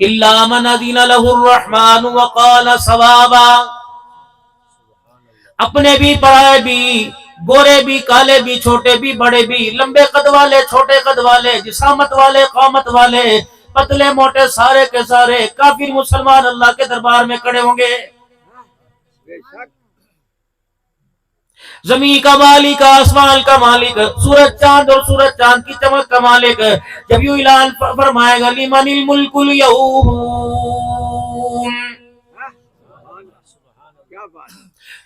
الا من اذن له الرحمن وقال صوابا. اپنے بھی پرائے بھی، گورے بھی کالے بھی، چھوٹے بھی بڑے بھی، لمبے قد والے چھوٹے قد والے، جسامت والے قامت والے، پتلے موٹے، سارے کے سارے کافر مسلمان اللہ کے دربار میں کھڑے ہوں گے. زمین کا مالک، آسمان کا مالک، سورج چاند اور سورج چاند کی چمک کا مالک جب یوں اعلان فرمائے گا لمن الملک اليوم،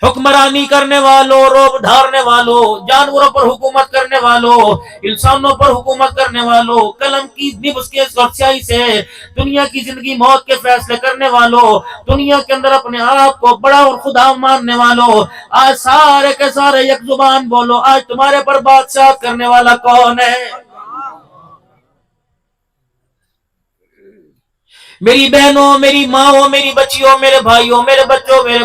حکمرانی کرنے والوں، روب ڈھارنے والوں، جانوروں پر حکومت کرنے والوں، انسانوں پر حکومت کرنے والوں، قلم کی نبض کے سیاہی سے دنیا کی زندگی موت کے فیصلے کرنے والوں، دنیا کے اندر اپنے آپ کو بڑا اور خدا ماننے والوں، آج سارے کے سارے یک زبان بولو، آج تمہارے پر بادشاہت کرنے والا کون ہے؟ میری بہنوں، میری ماں، میری بچیوں، میرے بھائیوں، میرے بچوں، میرے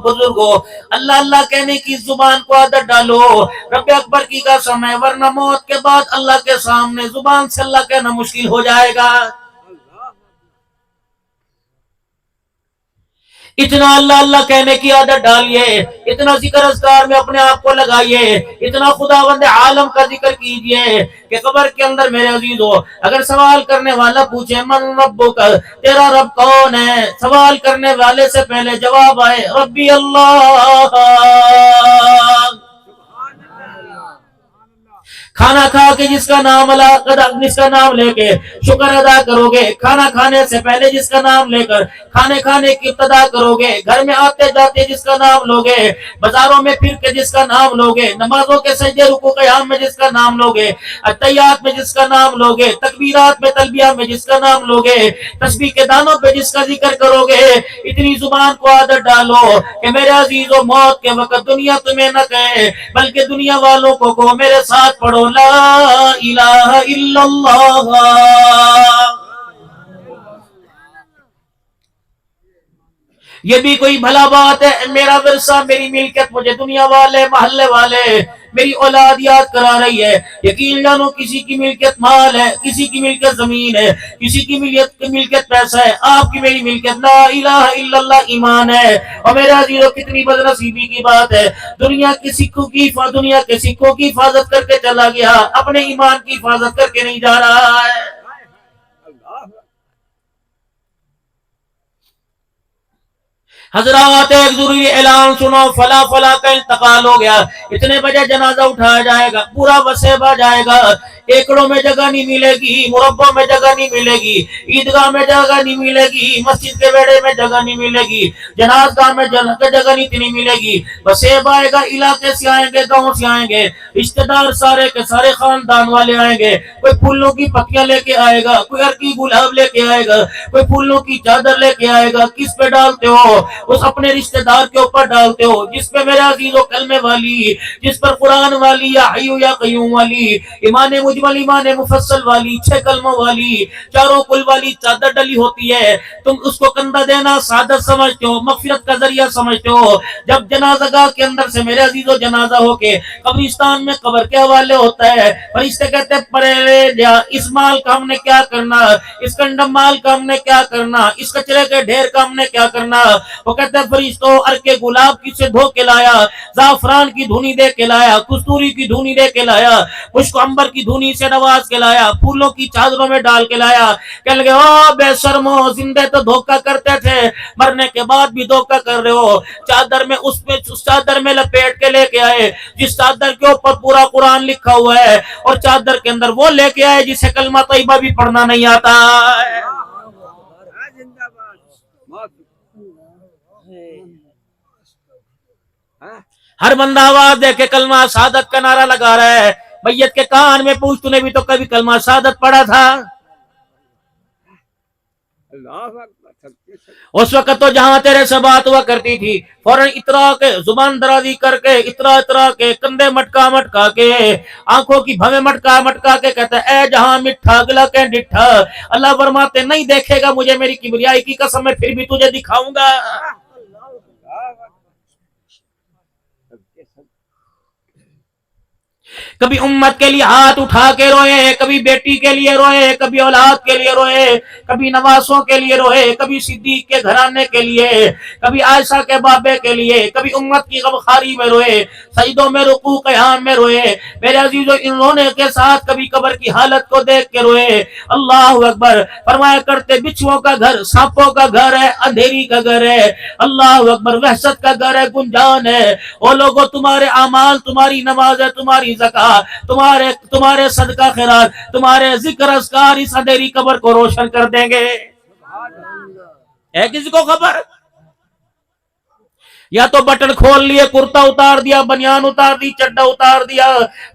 بزرگوں، اللہ اللہ کہنے کی زبان کو عادت ڈالو. رب اکبر کی قسم ہے، ورنہ موت کے بعد اللہ کے سامنے زبان سے اللہ کہنا مشکل ہو جائے گا. اتنا اللہ اللہ کہنے کی عادت ڈالیے، اتنا ذکر اذکار میں اپنے آپ کو لگائیے، اتنا خداوند عالم کا ذکر کیجئے کہ قبر کے اندر میرے عزیزو اگر سوال کرنے والا پوچھے من ربک، تیرا رب کون ہے، سوال کرنے والے سے پہلے جواب آئے ربی اللہ. کھانا کھا کے جس کا نام لے کے شکر ادا کرو گے، کھانا کھانے سے پہلے جس کا نام لے کر کھانے کھانے کی ابتدا کرو گے، گھر میں آتے جاتے جس کا نام لوگے، بازاروں میں پھر کے جس کا نام لوگے، نمازوں کے سجدے رکوع قیام میں جس کا نام لوگے، اتحیات میں جس کا نام لوگے، تکبیرات میں تلبیہ میں جس کا نام لوگے، تسبیح کے دانوں پہ جس کا ذکر کرو گے، اتنی زبان کو عادت ڈالو کہ میرے عزیزو موت کے وقت دنیا تمہیں نہ کہے بلکہ دنیا والوں کو کہو میرے ساتھ پڑھو لا الہ الا اللہ. یہ بھی کوئی بھلا بات ہے؟ میرا ورثہ، میری ملکت مجھے دنیا والے، محلے والے، میری اولاد یاد کرا رہی ہے. یقین جانو کسی کی ملکت مال ہے، کسی کی ملکت زمین ہے، کسی کی ملکت پیسہ ہے، آپ کی میری ملکت لا الہ الا اللہ ایمان ہے. اور میرے عزیزو کتنی بدنصیبی کی بات ہے، دنیا کے سکوں کی حفاظت کر کے چلا گیا، اپنے ایمان کی حفاظت کر کے نہیں جا رہا ہے. حضرات ایک ضروری اعلان سنو، فلا فلا کا انتقال ہو گیا، اتنے بجے جنازہ اٹھایا جائے گا، پورا وسیبہ جائے گا، ایکڑوں میں جگہ نہیں ملے گی، مربوں میں جگہ نہیں ملے گی، عیدگاہ میں جگہ نہیں ملے گی، مسجد کے بیڑے میں جگہ نہیں ملے گی، جنازگاہ میں جگہ نہیں ملے گی. وسیبہ آئے گا، علاقے سے آئیں گے، گاؤں سے آئیں گے، رشتہ دار سارے کے سارے خاندان والے آئیں گے، کوئی پھولوں کی پتیاں لے کے آئے گا، کوئی عرقی گلاب لے کے آئے گا، کوئی پھولوں کی چادر لے کے آئے گا. کس پہ ڈالتے ہو؟ اس اپنے رشتہ دار کے اوپر ڈالتے ہو جس پہ میرے عزیزو کلمے والی، جس پر قرآن والی، یا حیو یا قیوم والی، ایمان مجمل ایمان مفصل والی، 6 کلموں والی، چاروں کل والی چادر ڈلی ہوتی ہے. تم اس کو کندھا دینا سعادت سمجھتے ہو، مغفرت کا ذریعہ سمجھتے ہو. جب جنازہ گاہ کے اندر سے میرے عزیزو جنازہ ہو کے قبرستان میں قبر کے حوالے ہوتا ہے، فرشتے کہتے ہیں پرے جا، اس مال کا ہم نے کیا کرنا، اس کنڈم مال کا ہم نے کیا کرنا، اس کچرے کے ڈھیر کا ہم نے کیا کرنا. وہ کہتے ہیں فرشتوں عرق گلاب کی سے دھو کے لایا، زعفران کی دھونی دے کے لایا، کستوری کی دھونی دے کے لایا، مشک عنبر کی دھونی سے نواز کے لایا، پھولوں کی چادروں میں ڈال کے لایا. کہنے لگے او بے شرمو، زندے تو دھوکہ کرتے تھے، مرنے کے بعد بھی دھوکہ کر رہے ہو. چادر میں اس چادر میں لپیٹ کے لے کے آئے جس چادر کے اوپر پورا قرآن لکھا ہوا ہے، اور چادر کے اندر وہ لے کے آئے جسے کلمہ طیبہ بھی پڑھنا نہیں آتا. ہر بندہ آواز دے کے کلمہ شہادت کا نعرہ لگا رہا ہے. میت کے کان میں پوچھ، تو نے بھی تو کبھی کلمہ شہادت پڑھا تھا؟ اس وقت تو جہاں تیرے سے بات ہوا کرتی تھی فوراً اترا کے زبان درازی کر کے اترا کے کندھے مٹکا کے آنکھوں کی بھویں مٹکا کے کہتا ہے اے جہاں مٹھا گلا کے ڈٹھا. اللہ فرماتے نہیں دیکھے گا مجھے، میری کبریائی کی قسم میں پھر بھی تجھے دکھاؤں گا. کبھی امت کے لیے ہاتھ اٹھا کے روئے، کبھی بیٹی کے لیے روئے، کبھی اولاد کے لیے روئے، کبھی نواسوں کے لیے روئے، کبھی صدیق کے گھرانے کے لیے، کبھی عائشہ کے بابے کے لیے، کبھی امت کی غمخواری میں روئے، سجدوں میں رکوع قیام میں روئے میرے عزیزو، ان رونے کے ساتھ کبھی قبر کی حالت کو دیکھ کے روئے۔ اللہ اکبر، فرمایا کرتے بچھوؤں کا گھر سانپوں کا گھر ہے، اندھیری کا گھر ہے، اللہ اکبر، وحشت کا گھر ہے، گنجان ہے۔ او لوگو، تمہارے اعمال، تمہاری نماز ہے، تمہاری زکات، تمہارے صدقہ خیرات، تمہارے ذکر اذکار اس اندھیری قبر کو روشن کر دیں گے۔ ہے کسی کو خبر؟ یا تو بٹن کھول لیے، کرتا اتار دیا، بنیان اتار دی، چڈا اتار دیا،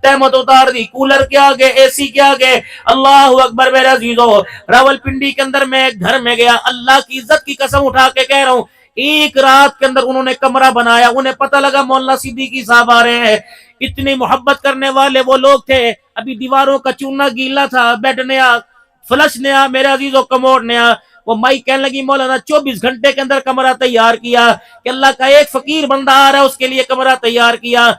تہمت اتار دی، کولر کے آگے، اے سی کے آگے۔ اللہ اکبر میرے عزیزو، راول پنڈی کے اندر میں ایک گھر میں گیا، اللہ کی عزت کی قسم اٹھا کے کہہ رہا ہوں، ایک رات کے اندر انہوں نے کمرہ بنایا، انہیں پتہ لگا مولانا صدیقی صاحب آ رہے ہیں۔ اتنی محبت کرنے والے وہ لوگ تھے، ابھی دیواروں کا چونا گیلا تھا، بیڈ نیا، فلش نیا، میرے عزیزو کموڈ نیا۔ وہ مائی کہنے لگی مولانا 24 گھنٹے کے اندر کمرہ تیار کیا کہ اللہ کا ایک فقیر بندہ آ رہا ہے، اس کے لیے کمرہ تیار کیا۔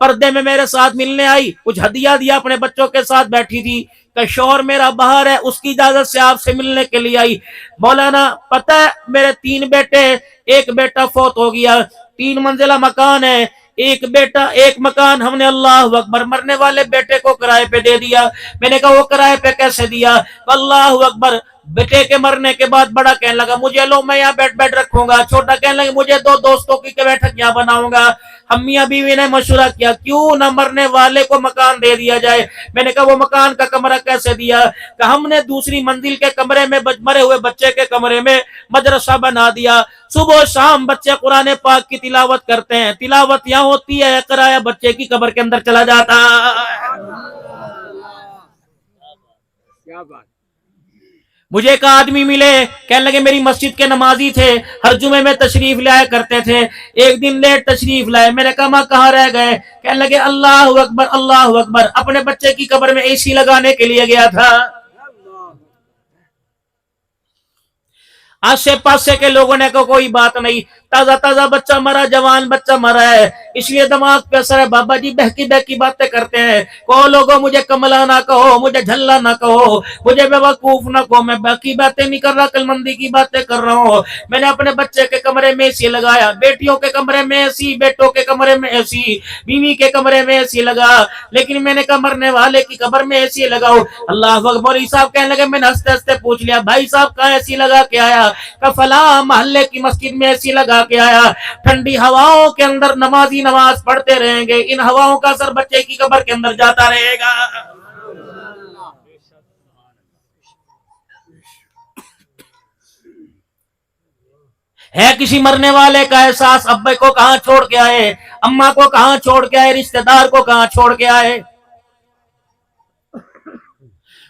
پردے میں میرے ساتھ ملنے آئی، کچھ ہدیہ دیا، اپنے بچوں کے ساتھ بیٹھی تھی کہ شوہر میرا باہر ہے، اس کی اجازت سے آپ سے ملنے کے لیے آئی۔ مولانا پتہ ہے میرے 3 بیٹے، ایک بیٹا فوت ہو گیا، 3 منزلہ مکان ہے، ایک بیٹا ایک مکان ہم نے اللہ اکبر مرنے والے بیٹے کو کرائے پہ دے دیا۔ میں نے کہا وہ کرائے پہ کیسے دیا؟ اللہ اکبر، بیٹے کے مرنے کے بعد بڑا کہنے لگا مجھے لو، میں یہاں بیٹھ رکھوں گا، چھوٹا کہنے لگا مجھے 2 دوستوں کی بیٹھک یہاں بناؤں گا۔ ہم میاں بیوی نے مشورہ کیا کیوں نہ مرنے والے کو مکان دے دیا جائے۔ میں نے کہا وہ مکان کا کمرہ کیسے دیا؟ کہ ہم نے دوسری منزل کے کمرے میں مرے ہوئے بچے کے کمرے میں مدرسہ بنا دیا، صبح و شام بچے قرآن پاک کی تلاوت کرتے ہیں، تلاوت یہاں ہوتی ہے، کرایہ بچے کی قبر کے اندر چلا جاتا ہے۔ کیا بات! مجھے ایک آدمی ملے، کہنے لگے میری مسجد کے نمازی تھے، ہر جمعے میں تشریف لایا کرتے تھے، ایک دن لیٹ تشریف لائے، میں نے کہا ماں کہاں رہ گئے؟ کہنے لگے اللہ اکبر اللہ اکبر، اپنے بچے کی قبر میں اے سی لگانے کے لیے گیا تھا۔ آسے پاسے کے لوگوں نے کہا کوئی بات نہیں، تازہ تازہ بچہ مرا، جوان بچہ مرا ہے، اس لیے دماغ پہ اثر ہے، بابا جی بہکی بہکی باتیں کرتے ہیں، کہو لوگوں مجھے کملا نہ کہو، مجھے جھلا نہ کہو، مجھے بیوقوف نہ کہو، میں بہکی باتیں نہیں کر رہا، عقل مندی کی باتیں کر رہا ہوں۔ میں نے اپنے بچے کے کمرے میں اے سی لگایا، بیٹیوں کے کمرے میں اے سی، بیٹوں کے کمرے میں اے سی، بیوی کے کمرے میں اے سی لگا، لیکن میں نے کہا مرنے والے کی قبر میں اے سی لگاؤ۔ اللہ اکبر، مولوی صاحب کہنے لگے، میں نے ہنستے ہنستے پوچھ لیا بھائی صاحب کہاں اے سی لگا کے آیا؟ کہ فلاں محلے کی مسجد میں ایسی لگا کے آیا، ٹھنڈی ہواؤں کے اندر نمازی نماز پڑھتے رہیں گے، ان ہواؤں کا اثر بچے کی قبر کے اندر جاتا رہے گا۔ ہے کسی مرنے والے کا احساس؟ ابے کو کہاں چھوڑ کے آئے، اماں کو کہاں چھوڑ کے آئے، رشتہ دار کو کہاں چھوڑ کے آئے؟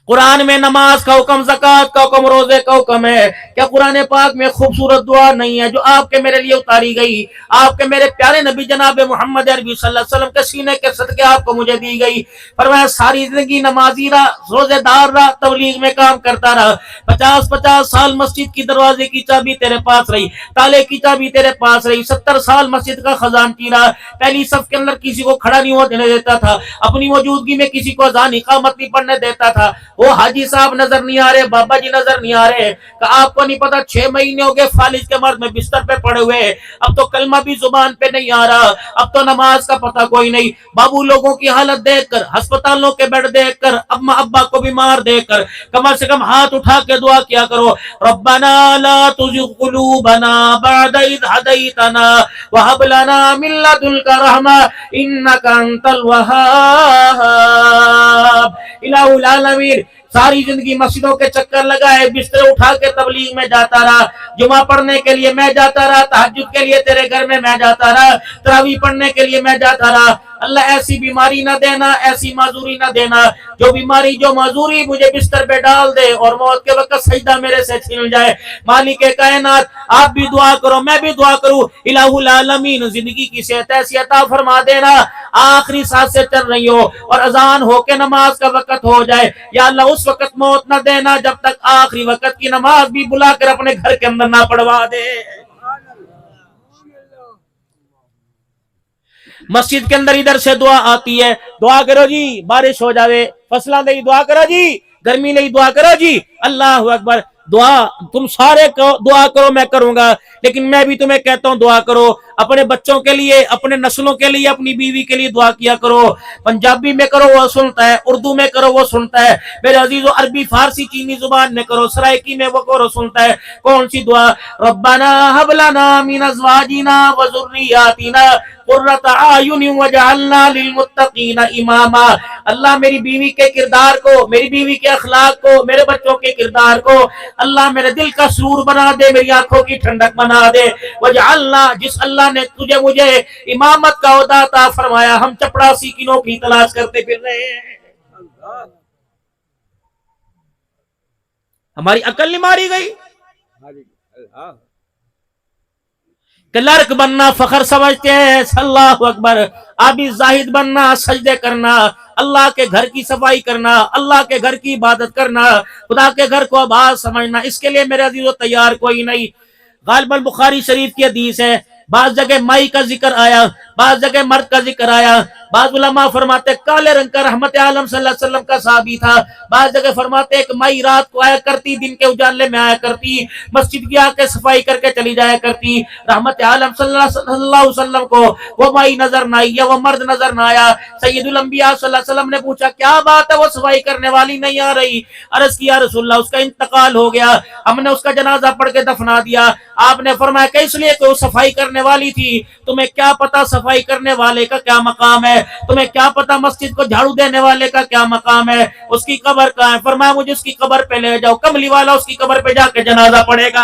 قرآن میں نماز کا حکم، زکات کا حکم، روزے کا حکم ہے۔ کیا قرآن پاک میں خوبصورت دعا نہیں ہے جو آپ کے میرے لیے اتاری گئی؟ آپ کے میرے پیارے نبی جناب محمد عربی صلی اللہ علیہ وسلم کے سینے کے صدقے آپ کو مجھے دی گئی۔ فرمایا ساری زندگی نمازی رہا، روزے دار رہا، تبلیغ میں کام کرتا رہا، 50 سال مسجد کی دروازے کی چابی تیرے پاس رہی، تالے کی چابی تیرے پاس رہی، 70 سال مسجد کا خزانچی رہا، پہلی صف کے اندر کسی کو کھڑا نہیں ہونے دیتا تھا، اپنی موجودگی میں کسی کو اذان اقامت نہیں پڑھنے دیتا تھا۔ وہ حاجی صاحب نظر نہیں آ رہے، بابا جی نظر نہیں آ رہے، کہ آپ کو نہیں پتا 6 مہینے ہو گئے فالج کے مرض میں بستر پہ پڑے ہوئے، اب تو کلمہ بھی زبان پہ نہیں آ رہا، اب تو نماز کا پتہ کوئی نہیں۔ بابو لوگوں کی حالت دیکھ کر، ہسپتالوں کے بیڈ دیکھ کر، اما ابا کو بیمار دیکھ کر، کم سے کم ہاتھ اٹھا کے دعا کیا کرو، ربنا لا تزغ قلوبنا بعد اذ ہدیتنا وہب لنا من لدنک رحمہ انک انت الوہاب۔ الہ العالمین، ساری زندگی مسجدوں کے چکر لگائے، بستر اٹھا کے تبلیغ میں جاتا رہا، جمعہ پڑھنے کے لیے میں جاتا رہا، تہجد کے لیے تیرے گھر میں جاتا رہا، تراویح پڑھنے کے لیے میں جاتا رہا۔ اللہ ایسی بیماری نہ دینا، ایسی معذوری نہ دینا، جو بیماری جو معذوری مجھے بستر پہ ڈال دے اور موت کے وقت سجدہ میرے سے چھن جائے۔ مالک کائنات، آپ بھی دعا کرو، میں بھی دعا کروں، الہ العالمین زندگی کی صحت ایسی عطا فرما دینا، آخری سانس سے چل رہی ہو اور اذان ہو کے نماز کا وقت ہو جائے، یا اللہ اس وقت موت نہ دینا جب تک آخری وقت کی نماز بھی بلا کر اپنے گھر کے اندر نہ پڑھوا دے۔ مسجد کے اندر ادھر سے دعا آتی ہے، دعا کرو جی بارش ہو جاوے، فصلہ نہیں دعا کرو جی، گرمی نہیں دعا کرو جی، اللہ اکبر، دعا تم سارے دعا کرو میں کروں گا، لیکن میں بھی تمہیں کہتا ہوں دعا کرو اپنے بچوں کے لیے، اپنے نسلوں کے لیے، اپنی بیوی کے لیے دعا کیا کرو۔ پنجابی میں کرو وہ سنتا ہے، اردو میں کرو وہ سنتا ہے، میرے عزیزو عربی فارسی چینی زبان میں کرو، سرائکی میں وہ کرو سنتا ہے۔ کون سی دعا؟ ربنا هب لنا من ازواجنا وذرياتنا قرۃ اعین واجعلنا للمتقین اماما۔ اللہ میری بیوی کے کردار کو، میری بیوی کے اخلاق کو، میرے بچوں کے کردار کو اللہ میرے دل کا سرور بنا دے، میری آنکھوں کی ٹھنڈک بنا دے۔ واجعلنا، جس اللہ نے تجھے مجھے امامت کا عہدہ عطا فرمایا، ہم چپڑاسی کی نوکری تلاش کرتے پھر رہے ہیں، ہماری عقل نہیں ماری گئی کہ لڑک بننا فخر سمجھتے ہیں، اللہ اکبر، آبی زاہد بننا، سجدے کرنا، اللہ کے گھر کی صفائی کرنا، اللہ کے گھر کی عبادت کرنا، خدا کے گھر کو آباد سمجھنا، اس کے لیے میرے عزیزو تیار کوئی نہیں۔ غالباً بخاری شریف کی حدیث ہے، بعض جگہ مائی کا ذکر آیا، بعض جگہ مرد کا ذکر آیا، بعض علماء فرماتے کالے رنگ کا رحمت عالم صلی اللہ علیہ وسلم کا صحابی تھا، بعض جگہ فرماتے ایک مائی رات کو آیا کرتی، دن کے اجالے میں آیا کرتی، مسجد کی آ کے صفائی کر کے چلی جایا کرتی، رحمت عالم صلی اللہ علیہ وسلم کو وہ مائی نظر نہ آئی یا وہ مرد نظر نہ آیا۔ سید الانبیاء صلی اللہ علیہ وسلم نے پوچھا کیا بات ہے وہ صفائی کرنے والی نہیں آ رہی؟ عرض کیا رسول اللہ اس کا انتقال ہو گیا، ہم نے اس کا جنازہ پڑھ کے دفنا دیا۔ آپ نے فرمایا کہ اس لیے کہ وہ صفائی کرنے والی تھی، تمہیں کیا پتا صفائی کرنے والے کا کیا مقام ہے، تمہیں کیا پتا مسجد کو جھاڑو دینے والے کا کیا مقام ہے، اس کی قبر کہاں ہے؟ فرمایا مجھے اس کی قبر پہ لے جاؤ، کملی والا اس کی قبر پہ جا کے جنازہ پڑھے گا۔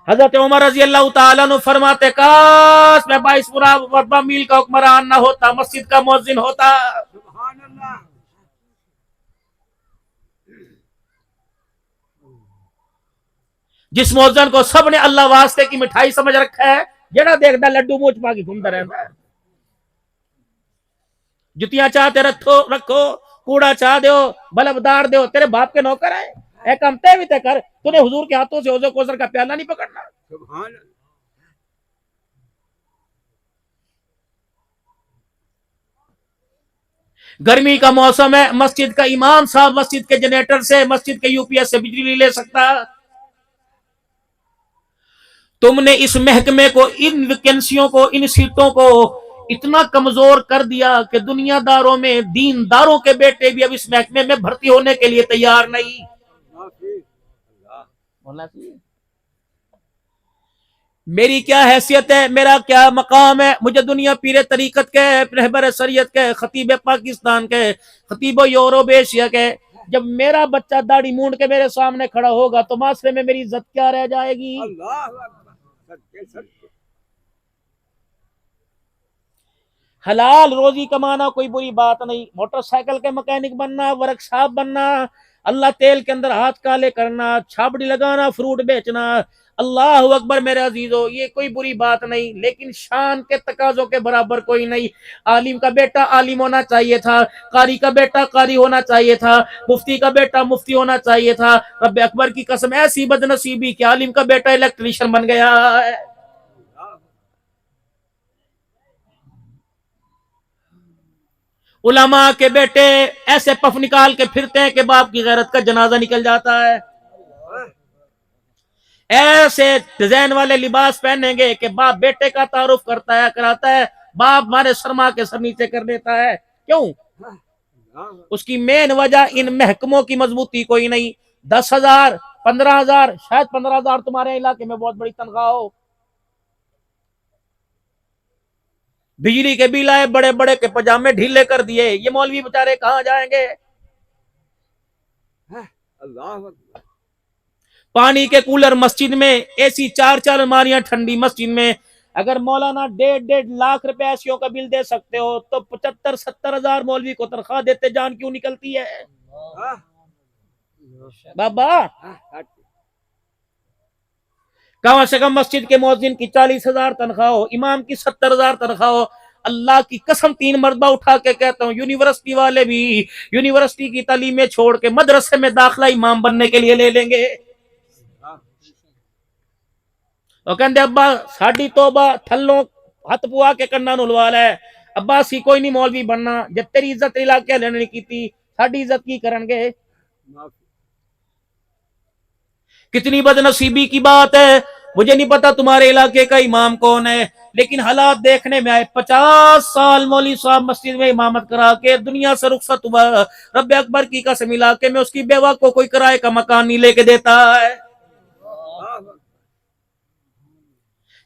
حضرت عمر رضی اللہ تعالیٰ عنہ فرماتے کاش میں 22 مربع میل کا حکمران نہ ہوتا، مسجد کا مؤذن ہوتا۔ جس مؤذن کو سب نے اللہ واسطے کی مٹھائی سمجھ رکھا ہے، جڑا دیکھتا لڈو موچ پا کے گھومتا رہتا ہے، جتیاں چاہتے رکھو، کوڑا چاہ دیو، بلب دار دیو، تیرے باپ کے نوکر ہے، اے کمتے بھی تے کر، تُنے حضور کے ہاتھوں سے حوض کوثر کا پیالہ نہیں پکڑنا۔ گرمی کا موسم ہے، مسجد کا امام صاحب مسجد کے جنریٹر سے، مسجد کے یو پی ایس سے بجلی نہیں لے سکتا۔ تم نے اس محکمے کو، ان ویکنسیوں کو، ان سیٹوں کو اتنا کمزور کر دیا کہ دنیا داروں میں دین داروں کے بیٹے بھی اب اس محکمے میں بھرتی ہونے کے لیے تیار نہیں۔ میری کیا حیثیت ہے، میرا کیا مقام ہے، مجھے دنیا پیر طریقت کے، رہبر شریعت کے، خطیب پاکستان کے، خطیب یورپ ایشیا کے، جب میرا بچہ داڑھی مونڈ کے میرے سامنے کھڑا ہوگا تو معاشرے میں میری عزت کیا رہ جائے گی؟ حلال روزی کمانا کوئی بری بات نہیں، موٹر سائیکل کے مکینک بننا، ورک شاپ بننا، اللہ تیل کے اندر ہاتھ کالے کرنا، چھاپڑی لگانا، فروٹ بیچنا، اللہ اکبر میرے عزیزو، یہ کوئی بری بات نہیں، لیکن شان کے تقاضوں کے برابر کوئی نہیں۔ عالم کا بیٹا عالم ہونا چاہیے تھا، قاری کا بیٹا قاری ہونا چاہیے تھا، مفتی کا بیٹا مفتی ہونا چاہیے تھا۔ رب اکبر کی قسم ایسی بدنصیبی کہ عالم کا بیٹا الیکٹریشین بن گیا ہے۔ علماء کے بیٹے ایسے پف نکال کے پھرتے ہیں کہ باپ کی غیرت کا جنازہ نکل جاتا ہے، ایسے ڈیزائن والے لباس پہنیں گے کہ باپ بیٹے کا تعارف کراتا ہے، باپ ہمارے سرما کے سر نیچے کر دیتا ہے۔ کیوں؟ اس کی مین وجہ ان محکموں کی مضبوطی کوئی نہیں۔ 10,000 15,000 شاید 15,000 تمہارے علاقے میں بہت بڑی تنخواہ ہو، بجلی کے بل آئے بڑے بڑے کے پجامے ڈھیلے کر دیے، یہ مولوی بیچارے کہاں جائیں گے؟ پانی کے کولر مسجد میں، اے سی 4 الماریاں ٹھنڈی مسجد میں، اگر مولانا 1.5 لاکھ روپے ایسیوں کا بل دے سکتے ہو تو 75-70 ہزار مولوی کو تنخواہ دیتے جان کیوں نکلتی ہے؟ بابا کم سے کم مسجد کے مؤذن کی 40,000 تنخواہ ہو، امام کی 70,000 تنخواہ ہو۔ اللہ کی قسم 3 مرتبہ اٹھا کے کہتا ہوں، یونیورسٹی والے بھی یونیورسٹی کی تعلیمیں چھوڑ کے مدرسے میں داخلہ امام بننے کے لیے لے لیں گے۔ وہ کہندے ابا ساڈی توبہ تھلوں ہاتھ پوا کے کناں نوں لوا لے، ابا اسی کوئی نہیں مولوی بننا، جب تیری عزت علاقے والے نے نہیں کیتی ساڈی عزت کی کرن گے؟ کتنی بد نصیبی کی بات ہے. مجھے نہیں پتا تمہارے علاقے کا امام کون ہے، لیکن حالات دیکھنے میں آئے. 50 سال مولوی صاحب مسجد میں امامت کرا کے دنیا سے رخصت ہوا. رب اکبر کی قسم علاقے میں اس کی بیوہ کو کوئی کرائے کا مکان نہیں لے کے دیتا ہے.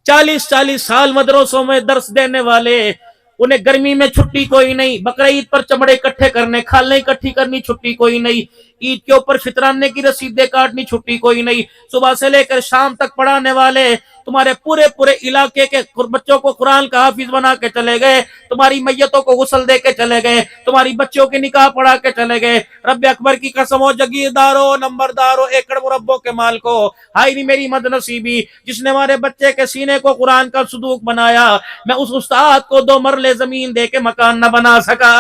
40 سال مدرسوں میں درس دینے والے، انہیں گرمی میں چھٹی کوئی نہیں، بقرعید پر چمڑے اکٹھے کرنے، کھالیں اکٹھی کرنی چھٹی کوئی نہیں، عید کے اوپر فطرانے کی رسیدیں کاٹنی چھٹی کوئی نہیں. صبح سے لے کر شام تک پڑھانے والے تمہارے پورے علاقے کے بچوں کو قرآن کا حافظ بنا کے چلے گئے، تمہاری میتوں کو غسل دے کے چلے گئے، تمہاری بچوں کے نکاح پڑھا کے چلے گئے. رب اکبر کی قسم ہو جگیردارو، نمبردارو، ایکڑ مربوں کے مال کو، ہائی نہیں میری مد نصیبی جس نے ہمارے بچے کے سینے کو قرآن کا صدوق بنایا. میں اس استاد کو 2 مرلے زمین دے کے مکان نہ بنا سکا.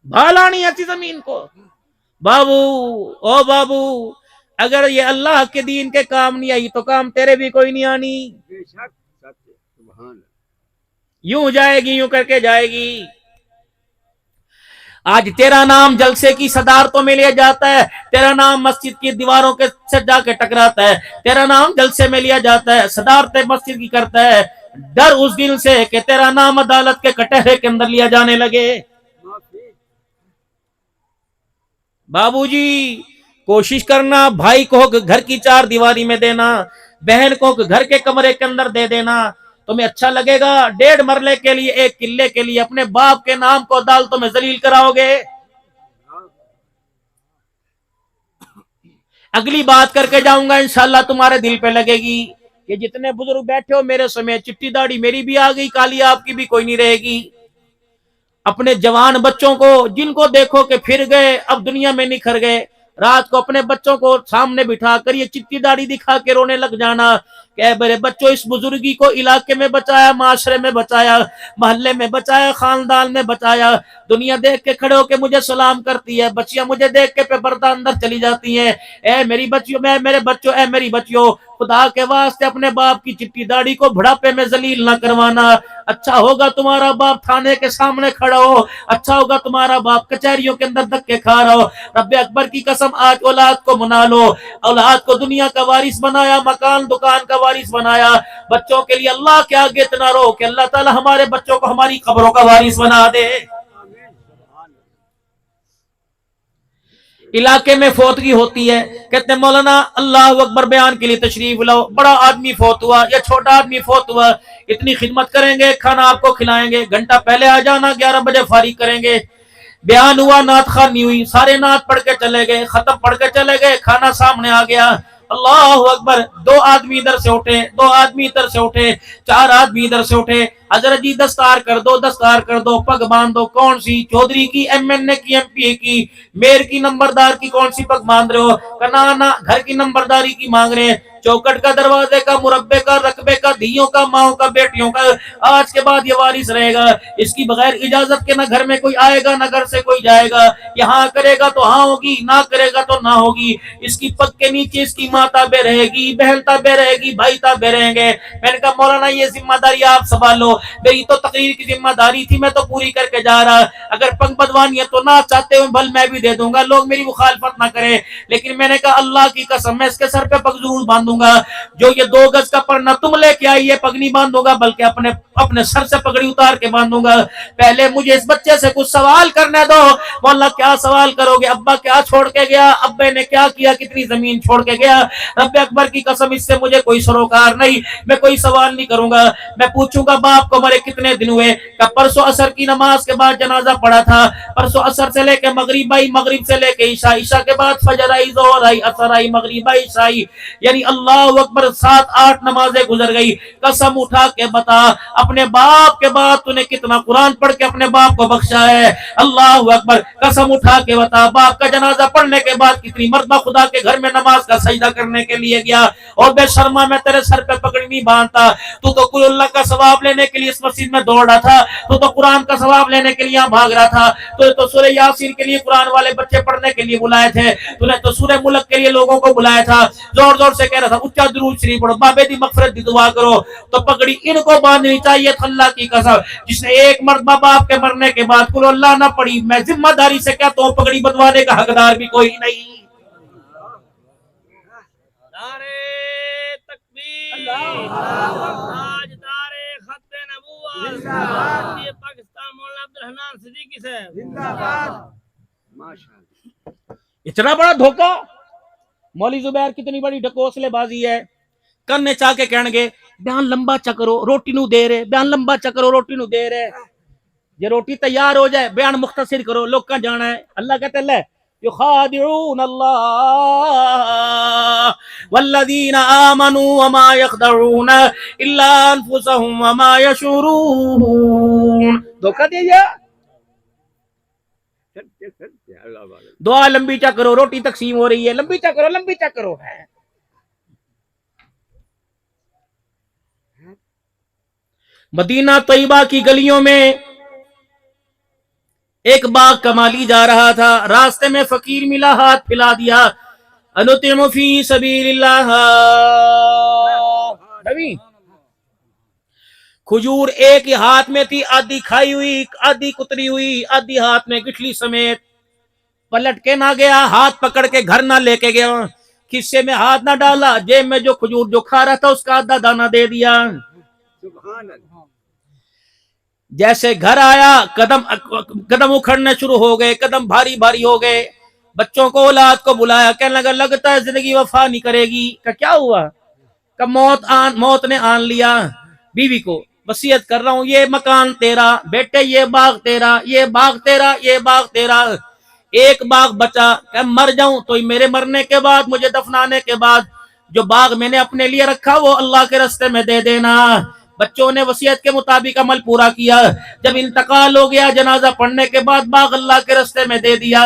بھالا نہیں آتی زمین کو. بابو او بابو، اگر یہ اللہ کے دین کے کام نہیں آئی تو کام تیرے بھی کوئی نہیں آنی. یوں جائے گی، یوں کر کے جائے گی. آج تیرا نام جلسے کی صدارتوں میں لیا جاتا ہے، تیرا نام مسجد کی دیواروں کے سے جا کے ٹکراتا ہے، تیرا نام جلسے میں لیا جاتا ہے، صدارتیں مسجد کی کرتا ہے. ڈر اس دن سے کہ تیرا نام عدالت کے کٹہرے کے اندر لیا جانے لگے. بابو جی کوشش کرنا، بھائی کو گھر کی 4 دیواری میں دینا، بہن کو گھر کے کمرے کے اندر دے دینا. تمہیں اچھا لگے گا 1.5 مرلے کے لیے، 1 قلعے کے لیے اپنے باپ کے نام کو عدالتوں میں ذلیل کراؤ گے؟ اگلی بات کر کے جاؤں گا انشاءاللہ تمہارے دل پہ لگے گی. یہ جتنے بزرگ بیٹھے ہو میرے سمیت، چٹی داڑھی میری بھی آ گئی، کالی آپ کی بھی کوئی نہیں رہے گی. اپنے جوان بچوں کو جن کو دیکھو کہ پھر گئے، اب دنیا میں نکھر گئے، رات کو اپنے بچوں کو سامنے بٹھا کر یہ چٹی داڑھی دکھا کے رونے لگ جانا کہ میرے بچوں اس بزرگی کو علاقے میں بچایا، معاشرے میں بچایا، محلے میں بچایا، خاندان میں بچایا. دنیا دیکھ کے کھڑے ہو کے مجھے سلام کرتی ہے، بچیاں مجھے دیکھ کے پہ پردہ اندر چلی جاتی ہیں. اے میری بچیوں، میں میرے بچوں، اے میری بچیوں، خدا کے واسطے اپنے باپ کی چٹی داڑھی کو بڑھاپے میں ذلیل نہ کروانا. اچھا ہوگا تمہارا باپ تھانے کے سامنے کھڑا ہو، اچھا ہوگا تمہارا باپ کچہریوں کے اندر دھکے کھا رہا ہو. رب اکبر کی قسم آج اولاد کو منا لو. اولاد کو دنیا کا وارث بنایا، مکان دکان کا وارث بنایا. بچوں کے لیے اللہ کے آگے اتنا رو کہ اللہ تعالی ہمارے بچوں کو ہماری قبروں کا وارث بنا دے. علاقے میں فوتگی ہوتی ہے، کہتے ہیں مولانا اللہ اکبر بیان کے لیے تشریف لاؤ، بڑا آدمی فوت ہوا یا چھوٹا آدمی فوت ہوا، اتنی خدمت کریں گے، کھانا آپ کو کھلائیں گے، گھنٹہ پہلے آ جانا، 11 بجے فارغ کریں گے. بیان ہوا، نعت خوانی ہوئی، سارے نعت پڑھ کے چلے گئے، ختم پڑھ کے چلے گئے، کھانا سامنے آ گیا. اللہ اکبر، 2 آدمی ادھر سے اٹھے، 2 آدمی ادھر سے اٹھے، 4 آدمی ادھر سے اٹھے. حضرت جی دستار کر دو، دستار کر دو، پگ باندھ دو. کون سی؟ چودھری کی، ایم این اے کی، ایم پی اے کی، میر کی، نمبردار کی، کون سی پگ باندھ رہے ہو؟ کنانا گھر کی نمبرداری کی مانگ رہے ہیں. چوکٹ کا، دروازے کا، مربے کا، رقبے کا، دھیوں کا، ماؤں کا، بیٹیوں کا. آج کے بعد یہ وارث رہے گا، اس کی بغیر اجازت کے نہ گھر میں کوئی آئے گا نہ گھر سے کوئی جائے گا. یہاں کرے گا تو ہاں ہوگی، نہ کرے گا تو نہ ہوگی. اس کی پگ کے نیچے اس کی ماں تابع رہے گی، بہن تابع رہے گی، بھائی تابع رہیں گے. میں نے کہا مولانا یہ ذمہ داری آپ سنبھالو. میری تو تقریر کی ذمہ داری تھی، میں تو پوری کر کے جا رہا. اگر پگ بدوانی ہے تو نہ چاہتے ہوئے بھل میں بھی دے دوں گا، لوگ میری مخالفت نہ کریں. لیکن میں نے کہا اللہ کی قسم میں اس کے سر پہ پگ ضرور باندھوں گا. جو یہ 2 گز کا پرنا تم لے کے آئی ہے، پگ نہیں باندھوں گا بلکہ اپنے سر سے پگڑی اتار کے باندھوں گا. پہلے مجھے اس بچے سے کچھ سوال کرنے دو. مولا کیا سوال کرو گے؟ ابا کیا چھوڑ کے گیا؟ ابے نے کیا کیا؟ کتنی زمین چھوڑ کے گیا؟ رب اکبر کی قسم اس سے مجھے کوئی سروکار نہیں، میں کوئی سوال نہیں کروں گا. میں پوچھوں گا باپ کو مرے کتنے دن ہوئے؟ کہ پرسوں عصر کی نماز کے بعد جنازہ پڑا تھا، پرسوں عصر سے لے کے مغرب آئی، مغرب سے لے کے عشاء، عشاء کے بعد فجر آئی، ظہر آئی، عصر آئی، مغرب آئی، عشاء آئی، یعنی اللہ اکبر 7-8 نمازیں گزر گئی. قسم اٹھا کے بتا اپنے باپ کے بعد تو نے کتنا قرآن پڑھ کے اپنے باپ کو بخشا ہے؟ اللہ اکبر. قسم اٹھا کے بتا باپ کا جنازہ پڑھنے کے بعد کتنی مرتبہ خدا کے گھر میں نماز کا سجدہ کرنے کے لیے گیا؟ اور بے شرما میں تیرے سر پہ پگڑی نہیں باندھتا، تو کل اللہ کا ثواب لینے کے لیے اس مسجد میں دوڑ رہا تھا، تو قرآن کا ثواب لینے کے لیے یہاں بھاگ رہا تھا، تو سورہ یاسین کے لیے قرآن والے بچے پڑھنے کے لیے بلائے تھے، تو نے تو سورہ ملک کے لیے لوگوں کو بلایا تھا، زور زور سے کہہ رہا تھا اچھا درود شریف پڑھو، بابے دی مغفرت دی دعا کرو، تو پگڑی ان کو باندھنی چاہیے تھی اللہ کی قسم۔ جس نے ایک مرتبہ باپ کے مرنے کے بعد قل اللہ نہ پڑھی، میں ذمہ داری سے کہتا ہوں پگڑی بندھوانے کا حقدار بھی کوئی نہیں۔ نعرہ تکبیر، تاجدار خط نبوت، یہ پاکستان مولانا عبدالحنان صدیقی صاحب زندہ باد۔ اتنا بڑا دھوکہ، مولوی زبیر کتنی بڑی ڈھکوسلے بازی ہے، کرنے چاہ کے کہنے گے بیان لمبا چکرو روٹی نو دے رہے، بیان لمبا چکرو روٹی نو دے رہے، یہ روٹی تیار ہو جائے بیان مختصر کرو، لوگ کہاں جانا ہے؟ اللہ کہتے ہیں یخادعون اللہ والذین آمنوا وما یخدعون الا انفسهم وما یشعرون۔ دھوکہ دیا، دعا لمبی چا کرو، روٹی تقسیم ہو رہی ہے، لمبی چا کرو لمبی چا کرو ہے۔ مدینہ طیبہ کی گلیوں میں ایک باغ کمالی جا رہا تھا، راستے میں فقیر ملا، ہاتھ پھیلا دیا، انطعم فی سبیل اللہ، کھجور ایک ہی ہاتھ میں تھی، آدھی کھائی ہوئی، آدھی کتری ہوئی، آدھی ہاتھ میں گٹھلی سمیت، پلٹ کے نہ گیا، ہاتھ پکڑ کے گھر نہ لے کے گیا، کسے میں ہاتھ نہ ڈالا، جیب میں جو کھجور جو کھا رہا تھا اس کا آدھا دانہ دے دیا۔ جیسے گھر آیا قدم اکھڑنے شروع ہو گئے، قدم بھاری بھاری ہو گئے، بچوں کو اولاد کو بلایا، کہنے لگا لگتا ہے زندگی وفا نہیں کرے گی۔ کہ کیا ہوا؟ کہ موت نے آن لیا، بیوی کو وصیت کر رہا ہوں یہ مکان تیرا، بیٹے یہ باغ تیرا، یہ باغ تیرا، یہ باغ تیرا، ایک باغ بچا، کہ مر جاؤں تو میرے مرنے کے بعد، مجھے دفنانے کے بعد جو باغ میں نے اپنے لیے رکھا وہ اللہ کے راستے میں دے دینا۔ بچوں نے وصیت کے مطابق عمل پورا کیا، جب انتقال ہو گیا جنازہ پڑھنے کے بعد باغ اللہ کے راستے میں دے دیا۔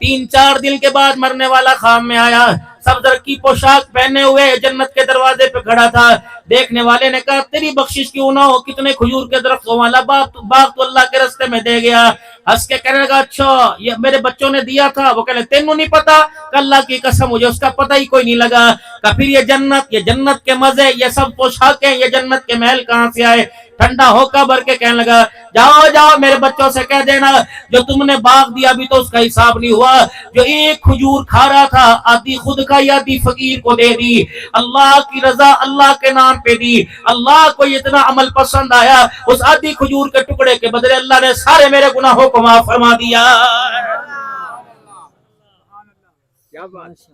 3-4 دن کے بعد مرنے والا خام میں آیا، صفدر کی پوشاک پہنے ہوئے جنت کے دروازے پہ کھڑا تھا، دیکھنے والے نے کہا تیری بخشش کیوں نہ ہو، کتنے کھجور کے درختوں والا باغ تو اللہ کے راستے میں دے گیا۔ ہنس کے کہنے لگا اچھا یہ میرے بچوں نے دیا تھا، وہ کہنے تینوں نہیں پتا؟ کہ اللہ کی قسم مجھے اس کا پتہ ہی کوئی نہیں لگا۔ کہ پھر یہ جنت کے مزے، یہ سب پوشاکیں، یہ جنت کے محل کہاں سے آئے؟ ٹھنڈا ہوکا بھر کے کہنے لگا جاؤ جاؤ میرے بچوں سے کہہ دینا جو تم نے باغ دیا ابھی تو اس کا حساب نہیں ہوا، جو ایک کھجور کھا رہا تھا آدھی خود کھائی آدھی فقیر کو دے دی، اللہ کی رضا اللہ کے نام پہ دی، اللہ کو اتنا عمل پسند آیا اس آدھی کھجور کے ٹکڑے کے بدلے اللہ نے سارے میرے گناہوں کو معاف فرما دیا۔ کیا بات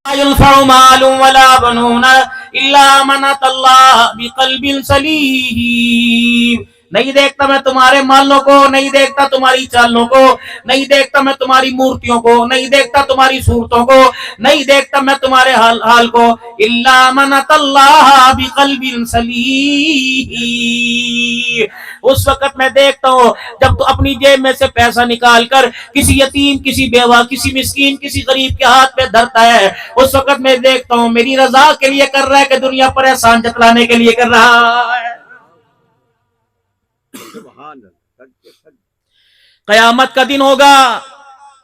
ينفع مال ولا بنون الا من اتى الله بقلب سليم۔ نہیں دیکھتا میں تمہارے مالوں کو، نہیں دیکھتا تمہاری چالوں کو، نہیں دیکھتا میں تمہاری مورتیوں کو، نہیں دیکھتا تمہاری صورتوں کو، نہیں دیکھتا میں تمہارے حال کو، الا من اتى الله بقلب سليم۔ اس وقت میں دیکھتا ہوں جب تو اپنی جیب میں سے پیسہ نکال کر کسی یتیم، کسی بیوہ، کسی مسکین، کسی غریب کے ہاتھ میں دھرتا ہے، اس وقت میں دیکھتا ہوں میری رضا کے لیے کر رہا ہے کہ دنیا پر احسان جتلانے کے لیے کر رہا ہے۔ قیامت کا دن ہوگا،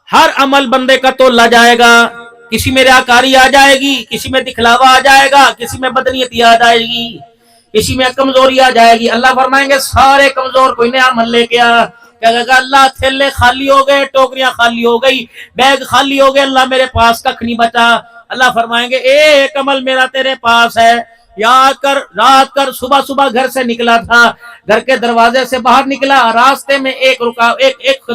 ہر عمل بندے کا تولا جائے گا، کسی میں ریاکاری آ جائے گی، کسی میں دکھلاوا آ جائے گا، کسی میں بدنیتی آ جائے گی، کسی میں کمزوری آ جائے گی۔ اللہ فرمائیں گے سارے کمزور کوئی نیا عمل لے کے آ، کہ اللہ تھیلے خالی ہو گئے، ٹوکریاں خالی ہو گئی، بیگ خالی ہو گئے، اللہ میرے پاس ککھ نہیں بچا۔ اللہ فرمائیں گے ایک عمل میرا تیرے پاس ہے، یاد کر رات کر صبح گھر سے نکلا تھا، گھر کے دروازے سے باہر نکلا، راستے میں ایک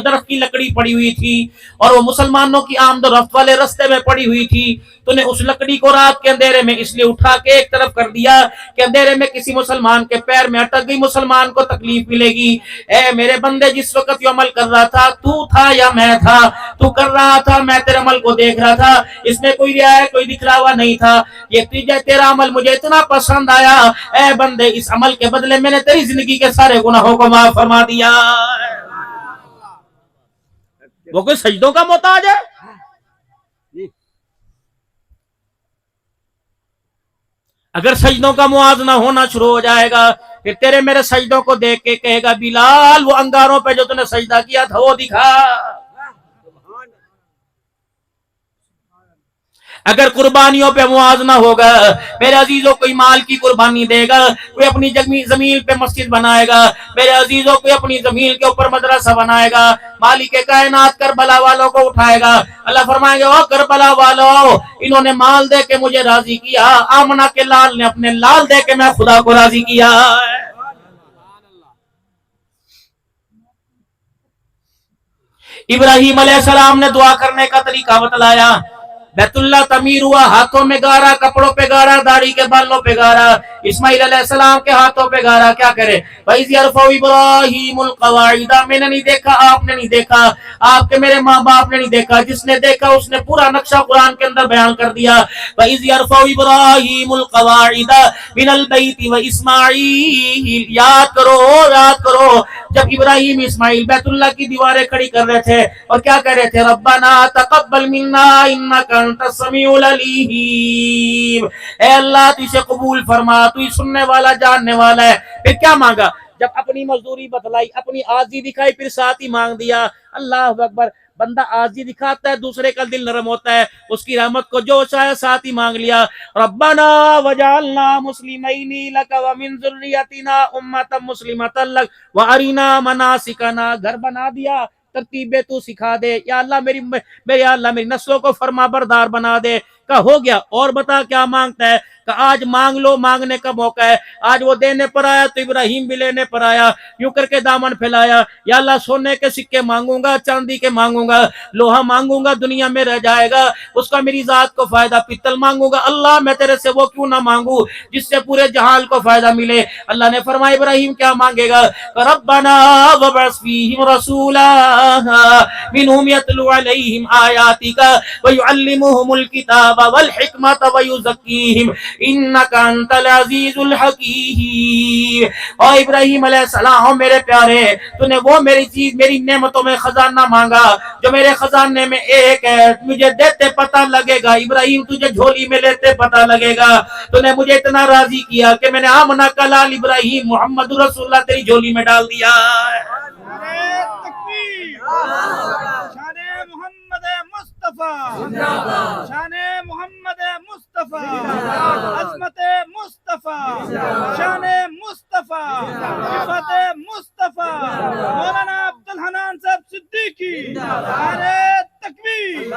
درخت کی لکڑی پڑی ہوئی تھی اور وہ مسلمانوں کی آمد و رفت والے راستے میں پڑی ہوئی تھی، تو نے اس لکڑی کو رات کے اندھیرے میں اس لیے اٹھا کے ایک طرف کر دیا کہ اندھیرے میں کسی مسلمان کے پیر میں اٹک گئی، مسلمان کو تکلیف ملے گی۔ اے میرے بندے جس وقت یہ عمل کر رہا تھا تو تھا یا میں تھا؟ تو کر رہا تھا، میں تیرے عمل کو دیکھ رہا تھا، اس میں کوئی ریا ہے کوئی دکھلاوا نہیں تھا، یہ تیرا عمل مجھے اتنا پسند آیا، اے بندے اس عمل کے بدلے میں نے تیری زندگی کے سارے گناہوں کو معاف فرما دیا۔ وہ کوئی سجدوں کا محتاج ہے؟ اگر سجدوں کا موازنہ ہونا شروع ہو جائے گا پھر تیرے میرے سجدوں کو دیکھ کے کہے گا بلال وہ انگاروں پہ جو تُو نے سجدہ کیا تھا وہ دکھا۔ اگر قربانیوں پہ موازنہ ہوگا، میرے عزیزوں کوئی مال کی قربانی دے گا، کوئی اپنی زمین پہ مسجد بنائے گا، میرے عزیزوں کوئی اپنی زمین کے اوپر مدرسہ بنائے گا، مالک کائنات کربلا والوں کو اٹھائے گا، اللہ فرمائے گا او کربلا والوں انہوں نے مال دے کے مجھے راضی کیا، آمنہ کے لال نے اپنے لال دے کے میں خدا کو راضی کیا۔ ابراہیم علیہ السلام نے دعا کرنے کا طریقہ بتلایا، بیت اللہ تعمیر ہوا، ہاتھوں میں گارا، کپڑوں پہ گارا، داڑھی کے بالوں پہ گارا، اسماعیل علیہ السلام کے ہاتھوں پہ گارا، کیا کرے وَإِذْ يَرْفَعُ إِبْرَاهِيمُ الْقَوَاعِدَ، میں نے نہیں دیکھا، آپ نے نہیں دیکھا، آپ کے میرے ماں باپ نے نہیں دیکھا، جس نے دیکھا اس نے پورا نقشہ قرآن کے اندر بیان کر دیا۔ وَإِذْ يَرْفَعُ إِبْرَاهِيمُ الْقَوَاعِدَ مِنَ الْبَيْتِ وَإِسْمَاعِيلُ، یاد کرو جب ابراہیم اسماعیل بیت اللہ کی دیواریں کھڑی کر رہے تھے اور کیا کہہ رہے تھے ربنا تقبل منا انک انت السمیع العلیم، اے اللہ تو اسے قبول فرما، تو ہی سننے والا جاننے والا ہے۔ پھر کیا مانگا؟ جب اپنی مزدوری بتلائی، اپنی عاجزی دکھائی، پھر ساتھ ہی مانگ دیا۔ اللہ اکبر، بندہ عاجزی دکھاتا ہے دوسرے کا دل نرم ہوتا ہے، اس کی رحمت کو جو چاہے ساتھ ہی مانگ لیا۔ ربنا وجعلنا مسلمین لک ومن ذریتنا امۃ مسلمۃ لک وارنا مناسکنا، گھر بنا دیا، ترتیبیں تو سکھا دے، یا اللہ میری نسلوں کو فرما بردار بنا دے۔ کہ ہو گیا، اور بتا کیا مانگتا ہے؟ کہ آج مانگ لو، مانگنے کا موقع ہے۔ آج وہ دینے پر آیا تو ابراہیم بھی لینے پر آیا، یوں کر کے دامن پھیلایا، یا اللہ سونے کے سکے مانگوں گا، چاندی کے مانگوں گا، لوہا مانگوں گا دنیا میں رہ جائے گا، اس کا میری ذات کو فائدہ، پتل مانگوں گا، اللہ میں تیرے سے وہ کیوں نہ مانگوں جس سے پورے جہان کو فائدہ ملے۔ اللہ نے فرمایا ابراہیم کیا مانگے گا؟ ربنا وابعث فیہم رسولا منہم یتلو علیہم آیاتک ویعلمہم الکتاب والحکمت ویزکیہم انک انت العزیز الحکیم۔ اور ابراہیم علیہ السلام میرے پیارے، تو نے وہ میری چیز، میری نعمتوں میں خزانہ مانگا جو میرے خزانے میں ایک ہے، مجھے دیتے پتہ لگے گا، ابراہیم تجھے جھولی میں لیتے پتہ لگے گا۔ تو نے مجھے اتنا راضی کیا کہ میں نے آمنہ کا لال ابراہیم محمد رسول اللہ تیری جھولی میں ڈال دیا۔ شان محمد مصطفیٰ، شان محمد مصطفیٰ، عظمت مصطفیٰ، شان مصطفیٰ، صفت مصطفیٰ، مولانا عبدالحنان صاحب صدیقی، نعرہ تکبیر۔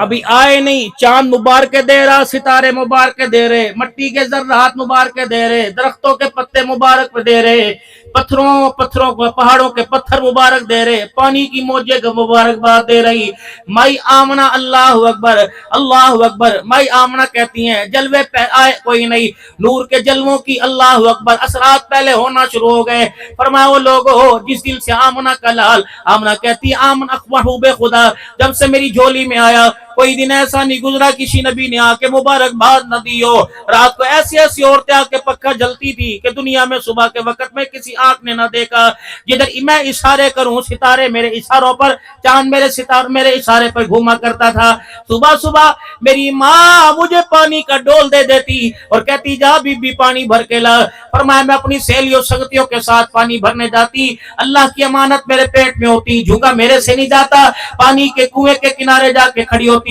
ابھی آئے نہیں، چاند مبارک دے رہا، ستارے مبارک دے رہے، مٹی کے ذرات مبارک دے رہے، درختوں کے پتے مبارک دے رہے، پہاڑوں کے پتھر مبارک دے رہے، پانی کی موجیں کا مبارکباد دے رہی۔ مائی آمنہ، اللہ اکبر اللہ اکبر، مائی آمنہ کہتی ہیں جلوے پہ آئے کوئی نہیں، نور کے جلووں کی اللہ اکبر اثرات پہلے ہونا شروع ہو گئے۔ فرمایا وہ لوگ ہو جس دل سے آمنہ کا لال، آمنہ کہتی آمنہ محبوب خدا جب سے میری جھولی میں آیا، کوئی دن ایسا نہیں گزرا کسی نبی نے آ کے مبارکباد نہ دی ہو۔ رات کو ایسی ایسی عورتیں آ کے پکا جلتی تھی کہ دنیا میں صبح کے وقت میں کسی آنکھ نے نہ دیکھا۔ جدھر میں اشارے کروں ستارے میرے اشاروں پر، چاند میرے اشارے پر گھوما کرتا تھا۔ صبح صبح میری ماں مجھے پانی کا ڈول دے دیتی اور کہتی جا بی بی پانی بھر کے لا۔ فرمایا میں اپنی سہیلیوں سنگتیوں کے ساتھ پانی بھرنے جاتی، اللہ کی امانت میرے پیٹ میں ہوتی، جھگا میرے سے نہیں جاتا، پانی کے کنویں کے کنارے جا کے کھڑی ہوتی،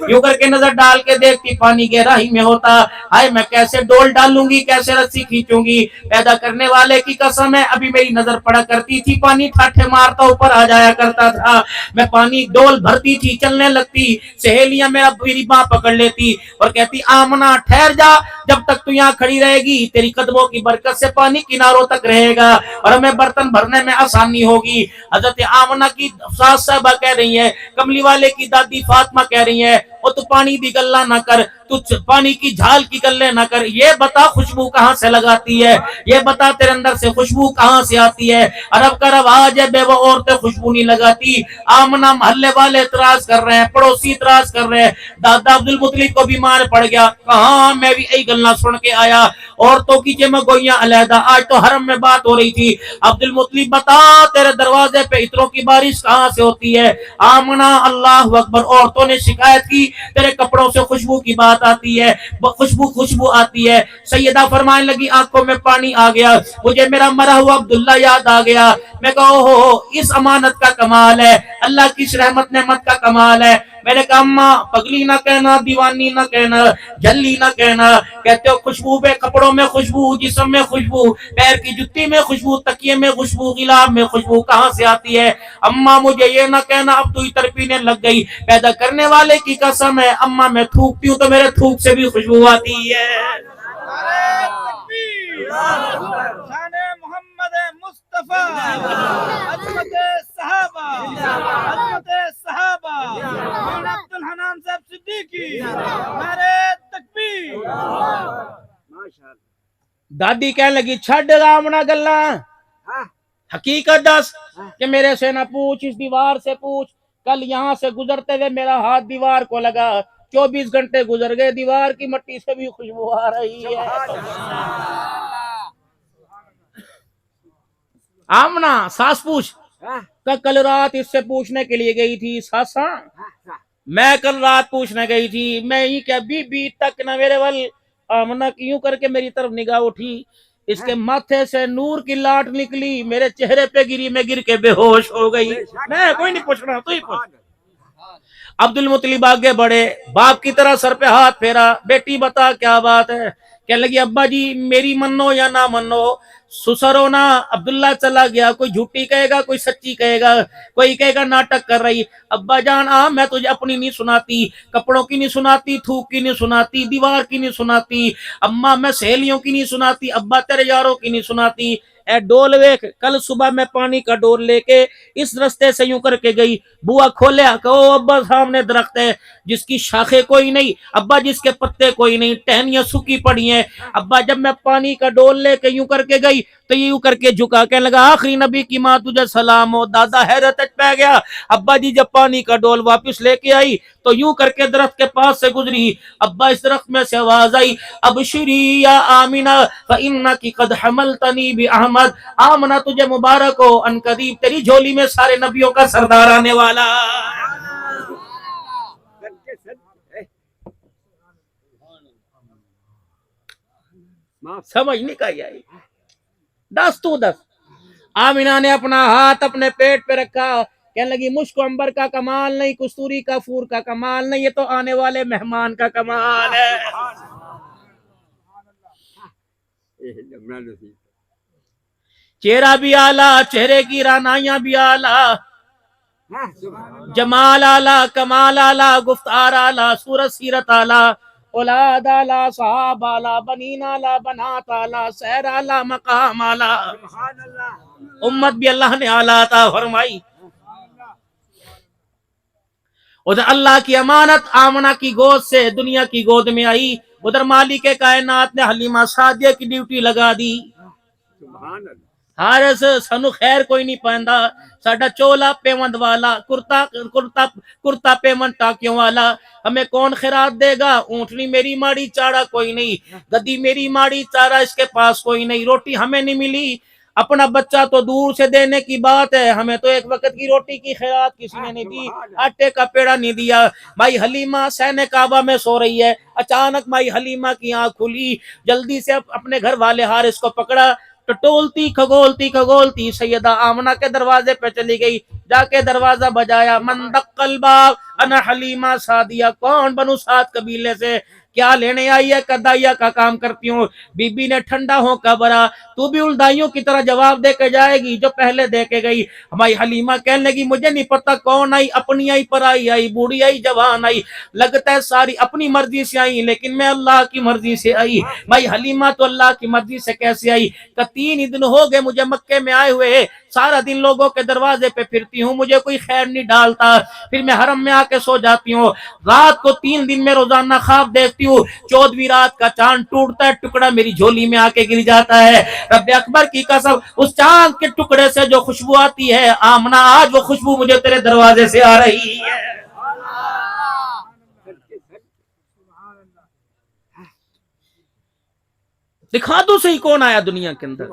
یوں کر کے نظر ڈال کے دیکھتی پانی گہرائی میں ہوتا۔ ہائے میں کیسے ڈول ڈالوں گی، کیسے رسی کھینچوں گی، پیدا کرنے والے کی قسم ہے ابھی میری نظر پڑا کرتی تھی، پانی ٹھاٹھے مارتا اوپر آ جایا کرتا تھا، میں پانی ڈول بھرتی تھی، چلنے لگتی، سہیلیاں میری باں پکڑ لیتی اور کہتی آمنہ ٹھہر جا، جب تک تو یہاں کھڑی رہے گی تیری قدموں کی برکت سے پانی کناروں تک رہے گا اور ہمیں برتن بھرنے میں آسانی ہوگی۔ حضرت آمنہ کی ساس صاحبہ کہہ رہی ہیں، کملی والے کی دادی فاطمہ کہہ رہی ہیں اور تو پانی دی گلہ نہ کر، تو پانی کی جھال کی گلے نہ کر، یہ بتا خوشبو کہاں سے لگاتی ہے، یہ بتا تیرے اندر سے خوشبو کہاں سے آتی ہے۔ عرب کا رواج ہے بے وہ عورتیں خوشبو نہیں لگاتی۔ آمنہ محلے والے اعتراض کر رہے ہیں، پڑوسی اعتراض کر رہے ہیں، دادا عبدالمطلب کو بیمار پڑ گیا، کہاں میں بھی یہی گلنا سن کے آیا، عورتوں کی جمع گوئیاں علیحدہ، آج تو حرم میں بات ہو رہی تھی، عبدالمطلب بتا تیرے دروازے پہ عطروں کی بارش کہاں سے ہوتی ہے۔ آمنہ اللہ اکبر، عورتوں نے شکایت کی تیرے کپڑوں سے خوشبو کی بات آتی ہے، خوشبو آتی ہے۔ سیدہ فرمانے لگی آنکھوں میں پانی آ گیا، مجھے میرا مرا ہوا عبداللہ یاد آ گیا۔ میں کہا اوہ اس امانت کا کمال ہے، اللہ کی اس رحمت نعمت کا کمال ہے۔ میں نے کہا اماں پگلی نہ کہنا، دیوانی نہ کہنا، جھلی نہ کہنا، کہتے ہو خوشبو پہ، کپڑوں میں خوشبو، جسم میں خوشبو، پیر کی جتی میں خوشبو، تکیے میں خوشبو، غلاف میں خوشبو کہاں سے آتی ہے؟ اماں مجھے یہ نہ کہنا اب تو عطر پینے لگ گئی، پیدا کرنے والے کی قسم ہے اماں میں تھوکتی ہوں تو میرے تھوک سے بھی خوشبو آتی ہے۔ شان محمد مصطفیٰ، عظمت صحابہ، عظمت صحابہ، مولانا عبدالحنان صاحب صدیقی، نعرہ تکبیر۔ دادی کہنے لگی چھڈ رامنا گلا، حقیقت دس کہ میرے سے نہ پوچھ، اس دیوار سے پوچھ۔ کل یہاں سے گزرتے ہوئے میرا ہاتھ دیوار کو لگا، 24 گھنٹے گزر گئے، دیوار کی مٹی سے بھی خوشبو آ رہی ہے۔ آمنا ساس پوچھ، کل رات اس سے پوچھنے کے لیے گئی تھی ساسا، میں کل رات پوچھنے گئی تھی، میں ہی کیا بی بی تک نہ میرے ول آمنا کیوں کر کے میری طرف نگاہ اٹھی، اس کے ماتھے سے نور کی لاٹ نکلی، میرے چہرے پہ گری، میں گر کے بے ہوش ہو گئی۔ میں کوئی نہیں پوچھ رہا، تو ہی پوچھ۔ عبد المطلب آگے بڑھے، باپ کی طرح سر پہ ہاتھ پھیرا، بیٹی بتا کیا بات ہے؟ کہنے لگی ابا جی میری منو یا نہ منو، سسر ہونا عبداللہ چلا گیا، کوئی جھوٹی کہے گا، کوئی سچی کہے گا، کوئی کہے گا ناٹک کر رہی۔ ابا جان میں تجھے اپنی نہیں سناتی، کپڑوں کی نہیں سناتی، تھوک کی نہیں سناتی، دیوار کی نہیں سناتی، اماں میں سہیلیوں کی نہیں سناتی، ابا تیرے یاروں کی نہیں سناتی۔ اے ڈول ویک، کل صبح میں پانی کا ڈول لے کے اس رستے سے یوں کر کے گئی، بوا کھولیا کہ او ابا سامنے درخت ہے جس کی شاخیں کوئی نہیں، ابا جس کے پتے کوئی نہیں، ٹہنیاں سکی پڑی ہیں۔ ابا جب میں پانی کا ڈول لے کے یوں کر کے گئی تو یوں کر کے جھکا، کہنے لگا آخری نبی کی ماں تجھے سلام ہو۔ دادا حیرت پہ گیا۔ ابا جی جب پانی کا ڈول واپس لے کے آئی تو یوں کر کے درخت کے پاس سے گزری، ابا اس درخت میں سے آواز آئی ابشری یا آمنہ فإنکی قد حملتنی بأحمد، آمنہ تجھے مبارک ہو، ان قریب تیری جھولی میں سارے نبیوں کا سردار آنے والا۔ سمجھ نہیں کہی آئی؟ دس تو دس۔ آمینہ نے اپنا ہاتھ اپنے پیٹ پہ رکھا، کہنے لگی مشک و عنبر کا کمال نہیں، کستوری کافور کا کمال نہیں، یہ تو آنے والے مہمان کا کمال ہے۔ چہرہ بھی اعلیٰ، چہرے کی رانائیاں بھی اعلیٰ، جمال اعلیٰ، کمال اعلیٰ، گفتار اعلیٰ، صورت سیرت اعلیٰ، اولاد اعلیٰ، صحاب اعلیٰ، بنین اعلیٰ، بنات اعلیٰ، سیر اعلیٰ، مقام اعلیٰ، امت بھی اللہ نے اعلیٰ عطا فرمائی۔ ادھر اللہ کی امانت آمنہ کی گود سے دنیا کی گود میں آئی، ادھر مالک کائنات نے حلیمہ سعدیہ کی ڈیوٹی لگا دی۔ حارث سانو خیر کوئی نہیں پہندا، ساڈا چولا پیمند والا، کرتا پیمند ٹاکیوں والا، ہمیں کون خیرات دے گا؟ اونٹنی میری ماڑی چارہ کوئی نہیں، گدی میری ماڑی چارہ اس کے پاس کوئی نہیں، روٹی ہمیں نہیں ملی، اپنا بچہ تو دور سے دینے کی بات ہے، ہمیں تو ایک وقت کی روٹی کی خیرات کسی نے نہیں دی، آٹے کا پیڑا نہیں دیا۔ مائی حلیمہ سین کعبہ میں سو رہی ہے، اچانک مائی حلیمہ کی آنکھ کھلی، جلدی سے اپنے گھر والے حارث کو پکڑا، ٹٹولتی کھگولتی سیدہ آمنہ کے دروازے پہ چلی گئی، جا کے دروازہ بجایا، من دق الباب انا حلیمہ سعدیہ، کون بنو سعد قبیلے سے، کیا لینے آئی ہے؟ کدائیہ کا کام کرتی ہوں۔ بی بی نے ٹھنڈا ہو کا برا، تو بھی الدائیوں کی طرح جواب دے کے جائے گی جو پہلے دے کے گئی۔ ہماری حلیمہ کہنے لگی مجھے نہیں پتا کون آئی، اپنی آئی، پرائی آئی، بوڑھی آئی، جوان آئی، لگتا ہے ساری اپنی مرضی سے آئی، لیکن میں اللہ کی مرضی سے آئی۔ بھائی حلیمہ تو اللہ کی مرضی سے کیسے آئی؟ کہ 3 دن ہو گئے مجھے مکے میں آئے ہوئے، سارا دن لوگوں کے دروازے پہ پھرتی ہوں، مجھے کوئی خیر نہیں ڈالتا، پھر میں حرم میں آ کے سو جاتی ہوں، رات کو 3 دن میں روزانہ خواب دیکھتی ہوں، 14ویں رات کا چاند ٹوٹتا ہے، ٹکڑا میری جھولی میں آ کے گر جاتا ہے۔ رب اکبر کی قسم، اس چاند کے ٹکڑے سے جو خوشبو آتی ہے آمنہ، آج وہ خوشبو مجھے تیرے دروازے سے آ رہی ہے۔ دکھا دو صحیح کون آیا دنیا کے اندر۔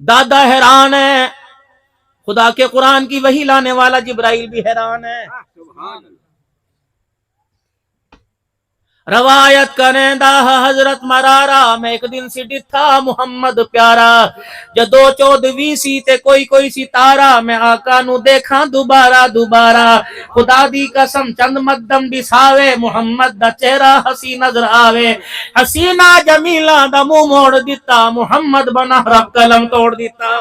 دادا حیران ہے، خدا کے قرآن کی وحی لانے والا جبرائیل بھی حیران ہے۔ روایت کریں دا حضرت مرارا میں ایک دن سی ڈتھا محمد پیارا جدو 14 سی تے کوئی ستارہ میں آقا نو دیکھاں دوبارہ خدا دی قسم چند مقدم ڈساوے محمد دا چہرہ ہسی نظر آوے حسینہ جمیلہ دا منہ موڑ دیتا محمد بنا رب قلم توڑ دیتا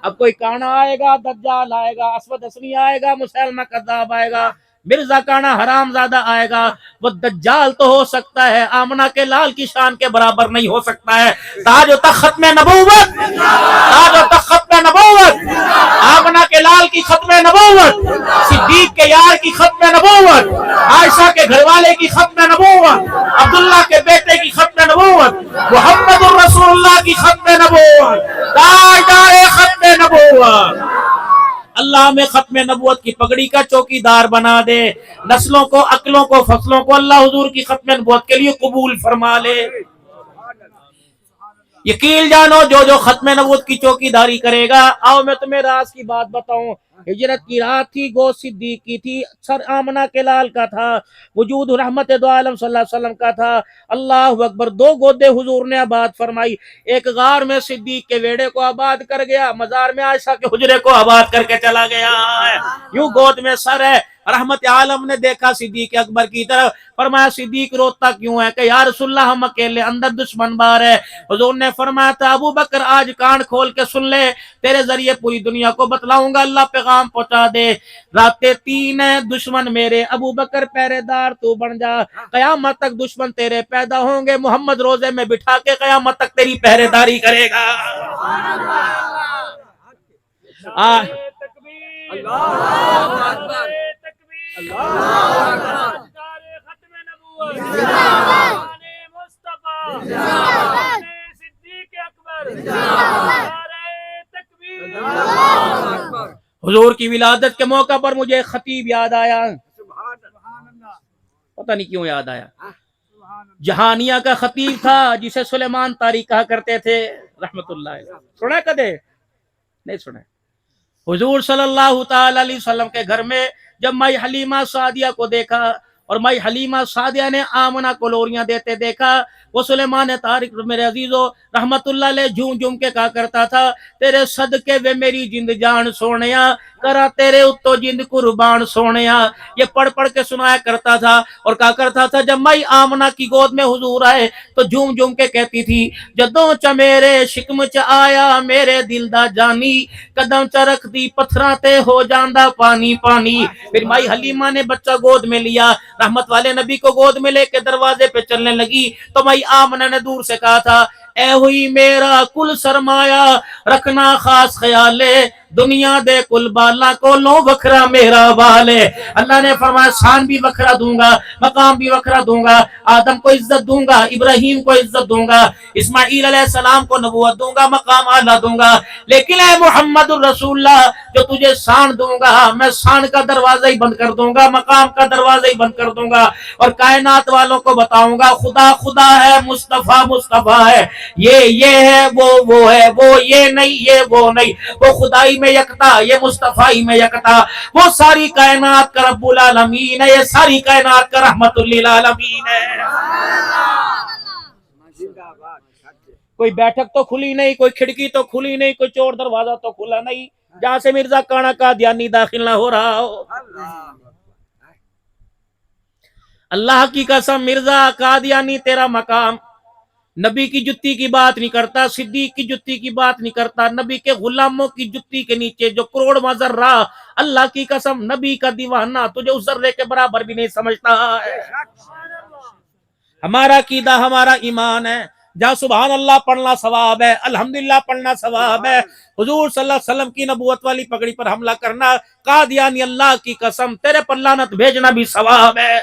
اب کوئی کانا آئے گا دجال آئے گا اسود اسمی آئے گا مسلمہ کذاب آئے گا مرزا کانا حرام زادہ آئے گا وہ دجال تو ہو سکتا ہے آمنہ کے لال کی شان کے برابر نہیں ہو سکتا ہے تاج و تخت ختم نبوت تاج و تخت ختم نبوت آمنہ کے لال کی ختم نبوت صدیق کے یار کی ختم نبوت عائشہ کے گھر والے کی ختم نبوت عبداللہ کے بیٹے کی ختم نبوت محمد الرسول اللہ کی ختم نبوت تاجدار ختم نبوت اللہ میں ختم نبوت کی پگڑی کا چوکی دار بنا دے نسلوں کو عقلوں کو فصلوں کو اللہ حضور کی ختم نبوت کے لیے قبول فرما لے یقین جانو جو ختم نبوت کی چوکی داری کرے گا آؤ میں تمہیں راز کی بات بتاؤں ہجرت کی رات تھی گو صدیق کی تھی سر آمنہ کے لال کا تھا وجود رحمت دو عالم صلی اللہ علیہ وسلم کا تھا اللہ اکبر 2 گودے حضور نے آباد فرمائی ایک غار میں صدیق کے ویڑے کو آباد کر گیا مزار میں عائشہ کے حجرے کو آباد کر کے چلا گیا یوں گود میں سر ہے رحمت عالم نے دیکھا صدیق اکبر کی طرف فرمایا صدیق روتا کیوں ہے کہ یا رسول اللہ ہم اکیلے اندر دشمن بار ہے حضور نے فرمایا تھا ابو بکر آج کان کھول کے سن لے تیرے ذریعے پوری دنیا کو بتلاؤں گا اللہ پیغام پہنچا دے راتیں 3 ہیں دشمن میرے ابو بکر پہرے دار تو بن جا قیامت تک دشمن تیرے پیدا ہوں گے محمد روزے میں بٹھا کے قیامت تک تیری پہرے داری کرے گا حضور کی ولادت کے موقع پر مجھے ایک خطیب یاد آیا پتہ نہیں کیوں یاد آیا جہانیہ کا خطیب تھا جسے سلیمان طاری کہا کرتے تھے رحمت اللہ علیہ سنا کدے نہیں سنا حضور صلی اللہ تعالی علیہ وسلم کے گھر میں جب مائی حلیمہ سعدیہ کو دیکھا اور مائی حلیمہ سعدیہ نے آمنہ کو لوریاں دیتے دیکھا وہ سلیمان طارق میرے عزیزو رحمت اللہ علیہ جھوم کے کہا کرتا تھا تیرے صدقے وے میری جند جان سونیا کرا تیرے اتو جند قربان سونیا یہ پڑھ کے سنایا کرتا تھا اور کہا کرتا تھا جب مائی آمنہ کی گود میں حضور آئے تو جھوم کے کہتی تھی جدوں چ میرے شکم چ آیا میرے دل دا جانی قدم چ رکھ دی پتھراں تے ہو جاندا پانی پھر مائی حلیمہ نے بچہ گود میں لیا رحمت والے نبی کو گود میں لے کے دروازے پہ چلنے لگی تو مائی آمنہ نے دور سے کہا تھا اے ہوئی میرا کل سرمایہ رکھنا خاص خیالے دنیا دے کل بالا کو لو وکھرا میرا بالے اللہ نے فرمایا شان بھی وکھرا دوں گا مقام بھی وکھرا دوں گا آدم کو عزت دوں گا ابراہیم کو عزت دوں گا اسماعیل علیہ السلام کو نبوت دوں گا مقام اعلیٰ دوں گا لیکن اے محمد الرسول اللہ جو تجھے شان دوں گا میں شان کا دروازہ ہی بند کر دوں گا مقام کا دروازہ ہی بند کر دوں گا اور کائنات والوں کو بتاؤں گا خدا ہے مصطفیٰ ہے یہ ہے وہ ہے وہ یہ نہیں وہ نہیں وہ خدائی میں یکتا یہ مصطفی میں یکتا وہ ساری کائنات کا رب العالمین ہے یہ ساری کائنات کا رحمت للعالمین ہے کوئی بیٹھک تو کھلی نہیں کوئی کھڑکی تو کھلی نہیں کوئی چور دروازہ تو کھلا نہیں جہاں سے مرزا کانا قادیانی داخل نہ ہو رہا ہو اللہ کی قسم مرزا قادیانی تیرا مقام نبی کی جتی کی بات نہیں کرتا صدیق کی جتی کی بات نہیں کرتا نبی کے غلاموں کی جتی کے نیچے جو کروڑ ذرہ اللہ کی قسم نبی کا دیوانہ تجھے اس ذرے کے برابر بھی نہیں سمجھتا ہے ہمارا عقیدہ ہمارا ایمان ہے جہاں سبحان اللہ پڑھنا ثواب ہے الحمدللہ پڑھنا ثواب ہے حضور صلی اللہ علیہ وسلم کی نبوت والی پگڑی پر حملہ کرنا قادیانی اللہ کی قسم تیرے پر لعنت بھیجنا بھی ثواب ہے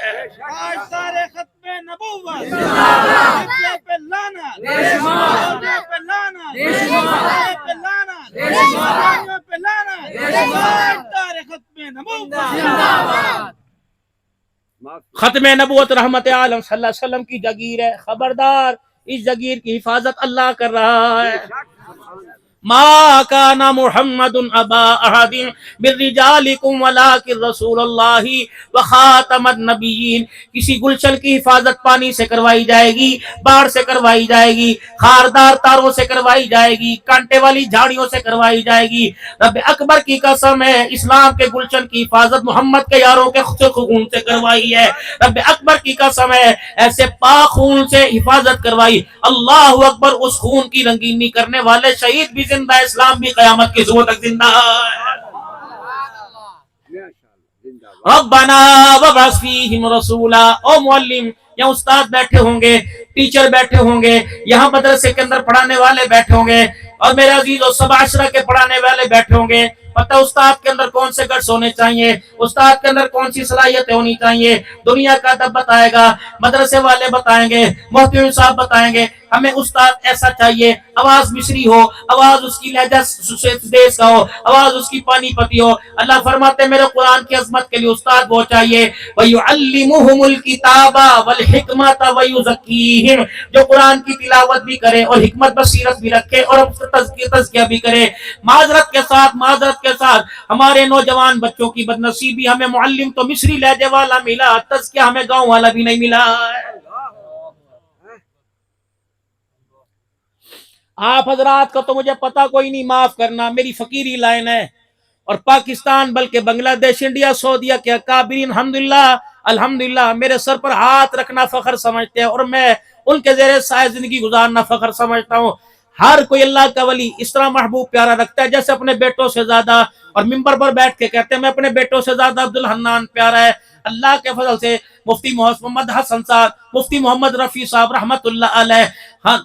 ختم نبوت رحمت عالم صلی اللہ علیہ وسلم کی جگیر ہے خبردار اس جگیر کی حفاظت اللہ کر رہا ہے ما کان محمد ابا احد من رجالکم ولکن رسول اللہ وخاتم النبیین. کسی گلشن کی حفاظت پانی سے کروائی جائے گی، باڑ سے کروائی جائے گی، خاردار تاروں سے کروائی جائے گی، کانٹے والی جھاڑیوں سے کروائی جائے گی. رب اکبر کی قسم ہے، اسلام کے گلشن کی حفاظت محمد کے یاروں کے خون سے کروائی ہے. رب اکبر کی قسم ہے، ایسے پاک خون سے حفاظت کروائی. اللہ اکبر. اس خون کی رنگینی کرنے والے شہید بھی زندہ ہے، اسلام بھی قیامت کے صبح تک زندہ ہے. ربنا وابعث فیہم رسولا. او معلم، یہاں استاد بیٹھے ہوں گے، ٹیچر بیٹھے ہوں گے، یہاں مدرسے کے اندر پڑھانے والے بیٹھے ہوں گے، اور میرے عزیزو سب عشرہ کے پڑھانے والے بیٹھے ہوں گے. پتہ استاد کے اندر کون سے گٹس ہونے چاہیے، استاد کے اندر کون سی صلاحیتیں ہونی چاہیے. دنیا کا ادب بتائے گا، مدرسے والے بتائیں گے، محترم صاحب بتائیں گے. ہمیں استاد ایسا چاہیے، آواز مصری ہو، آواز اس کی لہجہ دیس کا ہو، آواز اس کی پانی پتی ہو. اللہ فرماتے ہیں میرے قرآن کی عظمت کے لیے استاد وہ چاہیے. وَيُعَلِّمُهُمُ الْكِتَابَ وَالْحِكْمَةَ وَيُزَكِّيهِمْ. جو قرآن کی تلاوت بھی کرے اور حکمت بصیرت بھی رکھے اور تزکیہ بھی کرے. معذرت کے ساتھ ہمارے نوجوان بچوں کی بدنصیبی، ہمیں معلم تو مصری لہجے والا ملا، تزکیہ ہمیں گاؤں والا بھی نہیں ملا. آپ حضرات کا تو مجھے پتا کوئی نہیں، معاف کرنا، میری فقیری لائن ہے. اور پاکستان بلکہ بنگلہ دیش، انڈیا، سعودیہ کے اکابرین الحمدللہ میرے سر پر ہاتھ رکھنا فخر سمجھتے ہیں، اور میں ان کے زیر سایہ زندگی گزارنا فخر سمجھتا ہوں. ہر کوئی اللہ کا ولی اس طرح محبوب پیارا رکھتا ہے جیسے اپنے بیٹوں سے زیادہ، اور ممبر پر بیٹھ کے کہتے ہیں میں اپنے بیٹوں سے زیادہ عبدالحنان پیارا ہے. اللہ کے فضل سے مفتی محمد حسن صاحب، مفتی محمد رفیع صاحب رحمت اللہ علیہ،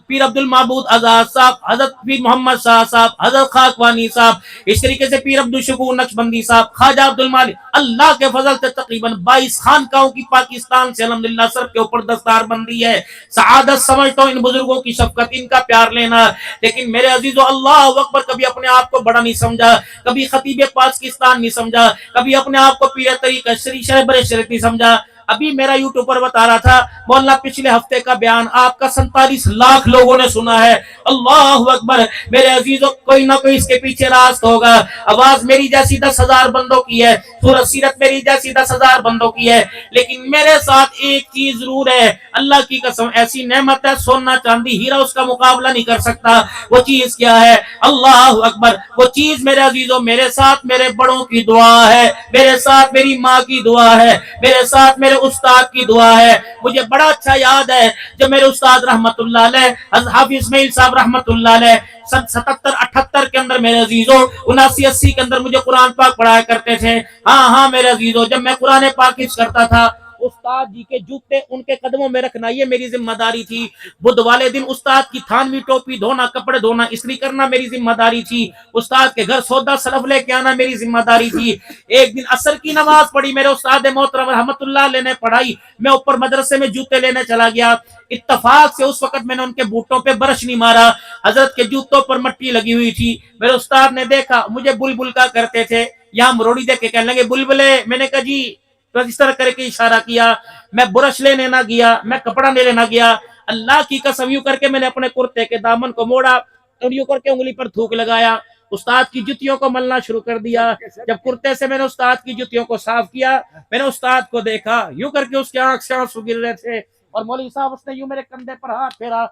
پیر عبد المعبود آزاد صاحب، حضرت پیر محمد شاہ صاحب، حضرت خاکوانی صاحب، اس طریقے سے پیر عبد الشکور نقشبندی صاحب، خواجہ عبد المالک، اللہ کے فضل سے تقریباً 22 خانقاہوں کی پاکستان سے الحمدللہ سر کے اوپر دستار بندی ہے. سعادت سمجھتا ہوں ان بزرگوں کی شفقت، ان کا پیار لینا. لیکن میرے عزیزو اللہ اکبر، کبھی اپنے آپ کو بڑا نہیں سمجھا، کبھی خطیب پاکستان نہیں سمجھا، کبھی اپنے آپ کو پیر طریقہ شریف نہیں سمجھا. ابھی میرا یوٹیوب پر بتا رہا تھا مولانا پچھلے ہفتے کا بیان آپ کا 47 لاکھ لوگوں نے سنا ہے. اللہ اکبر. میرے عزیزوں کوئی نہ کوئی اس کے پیچھے راست ہوگا. آواز میری جیسی 10,000 بندوں کی ہے، سورۃ سیرت میری جیسی 10,000 بندوں کی ہے، لیکن میرے ساتھ ایک چیز ضرور ہے. اللہ کی قسم ایسی نعمت ہے، سونا چاندی ہیرا اس کا مقابلہ نہیں کر سکتا. وہ چیز کیا ہے؟ اللہ اکبر. وہ چیز میرے عزیزوں میرے ساتھ میرے بڑوں کی دعا ہے، میرے ساتھ میری ماں کی دعا ہے، میرے ساتھ میرے استاد کی دعا ہے. مجھے بڑا اچھا یاد ہے جب میرے استاد رحمت اللہ علیہ حافظ اسماعیل صاحب رحمت اللہ علیہ 77-78 کے اندر میرے عزیزوں 79-80 کے اندر مجھے قرآن پاک پڑھایا کرتے تھے. ہاں میرے عزیزوں، جب میں قرآن پاک حفظ کرتا تھا، استاد جی کے جوتے ان کے قدموں میں رکھنا یہ میری ذمہ داری تھی. بدھ والے دن استاد کی تھانوی ٹوپی دھونا، کپڑے دھونا، استری کرنا میری ذمہ داری تھی. استاد کے گھر سودا سلف لے کے آنا میری ذمہ داری تھی. ایک دن عصر کی نماز پڑھی، میرے استاد محترم رحمت اللہ علیہ نے پڑھائی، میں اوپر مدرسے میں جوتے لینے چلا گیا. اتفاق سے اس وقت میں نے ان کے بوٹوں پہ برش نہیں مارا، حضرت کے جوتوں پر مٹی لگی ہوئی تھی. میرے استاد نے دیکھا، مجھے بلبل کا کرتے تھے، یہاں مروڑی دیکھ کے کہنے لگے بلبلے. میں نے کہا جی، تو اس طرح کر کے اشارہ کیا. میں برش لینے نہ گیا، میں کپڑا لینے نہ گیا. اللہ کی قسم یوں کر کے میں نے اپنے کرتے کے دامن کو موڑا اور یوں کر کے انگلی پر تھوک لگایا. استاد کی جتیوں کو ملنا شروع کر دیا. جب کرتے سے میں نے استاد کی جتیوں کو صاف کیا، میں نے استاد کو دیکھا یوں کر کے اس کے آنکھ سے آنسو گر رہے تھے. اور مولوی صاحب اس نے یوں میرے کندھے پر ہاتھ پھیرا،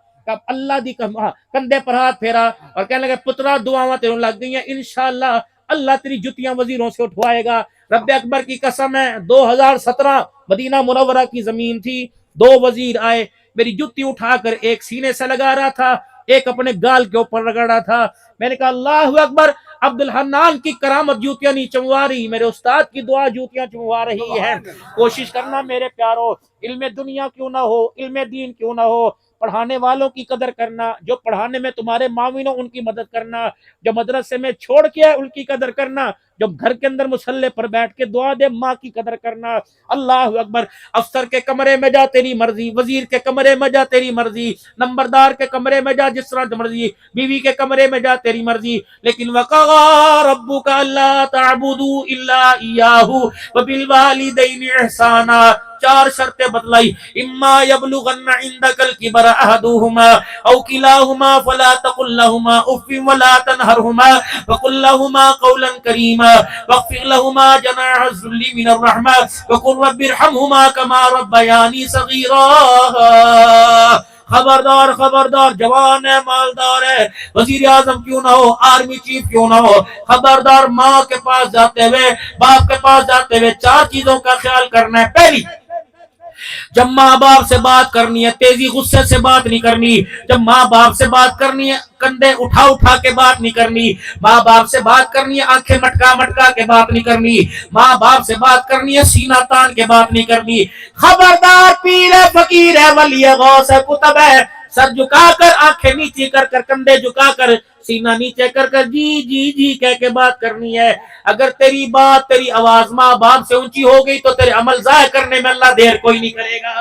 اللہ دی کندھے پر ہاتھ پھیرا اور کہنے لگے پترا دعاواں تیروں لگ گئی ہیں، انشاءاللہ اللہ تیری جتیاں وزیروں سے اٹھوائے گا. رب اکبر کی قسم ہے 2017 مدینہ منورہ کی زمین تھی. 2 وزیر آئے، میری جتی اٹھا کر ایک سینے سے لگا رہا تھا، ایک اپنے گال کے اوپر رگڑ رہا تھا. میں نے کہا اللہ اکبر. عبدالحنان کی کرامت جوتیاں نہیں چموا رہی، میرے استاد کی دعا جوتیاں چموا رہی ہے. کوشش کرنا میرے پیارو، علم دنیا کیوں نہ ہو، علم دین کیوں نہ ہو، پڑھانے والوں کی قدر کرنا، جو پڑھانے میں تمہارے معاون ہو ان کی مدد کرنا، جو مدرسے میں چھوڑ کے ان کی قدر کرنا، جب گھر کے اندر مصلے پر بیٹھ کے دعا دے ماں کی قدر کرنا. اللہ اکبر. افسر کے کمرے میں جا تیری مرضی, وزیر کے کمرے میں جا تیری مرضی, نمبردار کے کمرے میں جا جس طرح مرضی, بیوی کے کمرے میں جا تیری مرضی, لیکن وَقَضَىٰ رَبُّكَ أَلَّا تَعْبُدُوا إِلَّا إِيَّاهُ وَبِالْوَالِدَيْنِ إِحْسَانًا. 4 شرطیں بتلائی. اما یبلغن عندک الکبر احدہما او کلاہما فلا تقل لهما اف ولا تنہرهما وقل لهما قولا کریما واخفض لهما جناح الذل من الرحمہ وقل رب ارحمهما كما ربیانی صغیرا. خبردار خبردار, جوان ہے, مالدار ہے, وزیر اعظم کیوں نہ ہو, آرمی چیف کیوں نہ ہو, خبردار ماں کے پاس جاتے ہوئے, باپ کے پاس جاتے ہوئے 4 چیزوں کا خیال کرنا ہے. پہلی, جب ماں باپ سے بات کرنی ہے تیزی غصے سے بات نہیں کرنی. جب ماں باپ سے بات کرنی ہے کندھے اٹھا اٹھا کے بات نہیں کرنی. ماں باپ سے بات کرنی ہے آنکھیں مٹکا مٹکا کے بات نہیں کرنی. ماں باپ سے بات کرنی ہے سینہ تان کے بات نہیں کرنی. خبردار, پیر ہے, فقیر ہے, ولی ہے, غوث ہے, کتب ہے, سر جھکا کر, آنکھیں نیچی کر کر, کندھے جھکا کر, سینہ نیچے کر کر جی جی جی کہہ کے بات کرنی ہے. اگر تیری بات, تیری آواز ماں باپ سے اونچی ہو گئی تو تیرے عمل ضائع کرنے میں اللہ دیر کوئی نہیں کرے گا.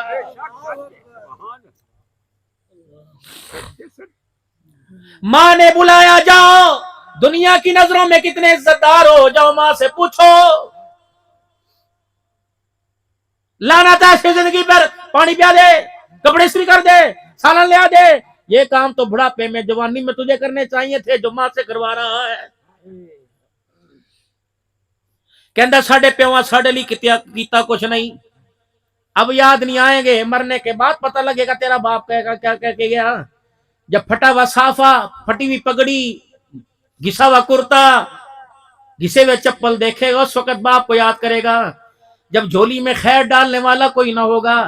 ماں نے بلایا, جاؤ, دنیا کی نظروں میں کتنے عزت دار ہو, جاؤ ماں سے پوچھو. لانا تھا زندگی پر, پانی پیا دے, کپڑے استری کر دے, سالن لے آ دے, یہ کام تو بڑھاپے میں جوانی میں تجھے کرنے چاہیے تھے جو ماں سے کروا رہا ہے. کہندا ساڈے پیواں ساڈے لی کیتا کچھ نہیں. اب یاد نہیں آئیں گے, مرنے کے بعد پتہ لگے گا تیرا باپ کہے گا کیا کہہ کے گیا. جب پھٹا ہوا صافہ, پھٹی ہوئی پگڑی, گھسا ہوا کرتا, گھسے ہوئے چپل دیکھے گا اس وقت باپ کو یاد کرے گا. جب جھولی میں خیر ڈالنے والا کوئی نہ ہوگا,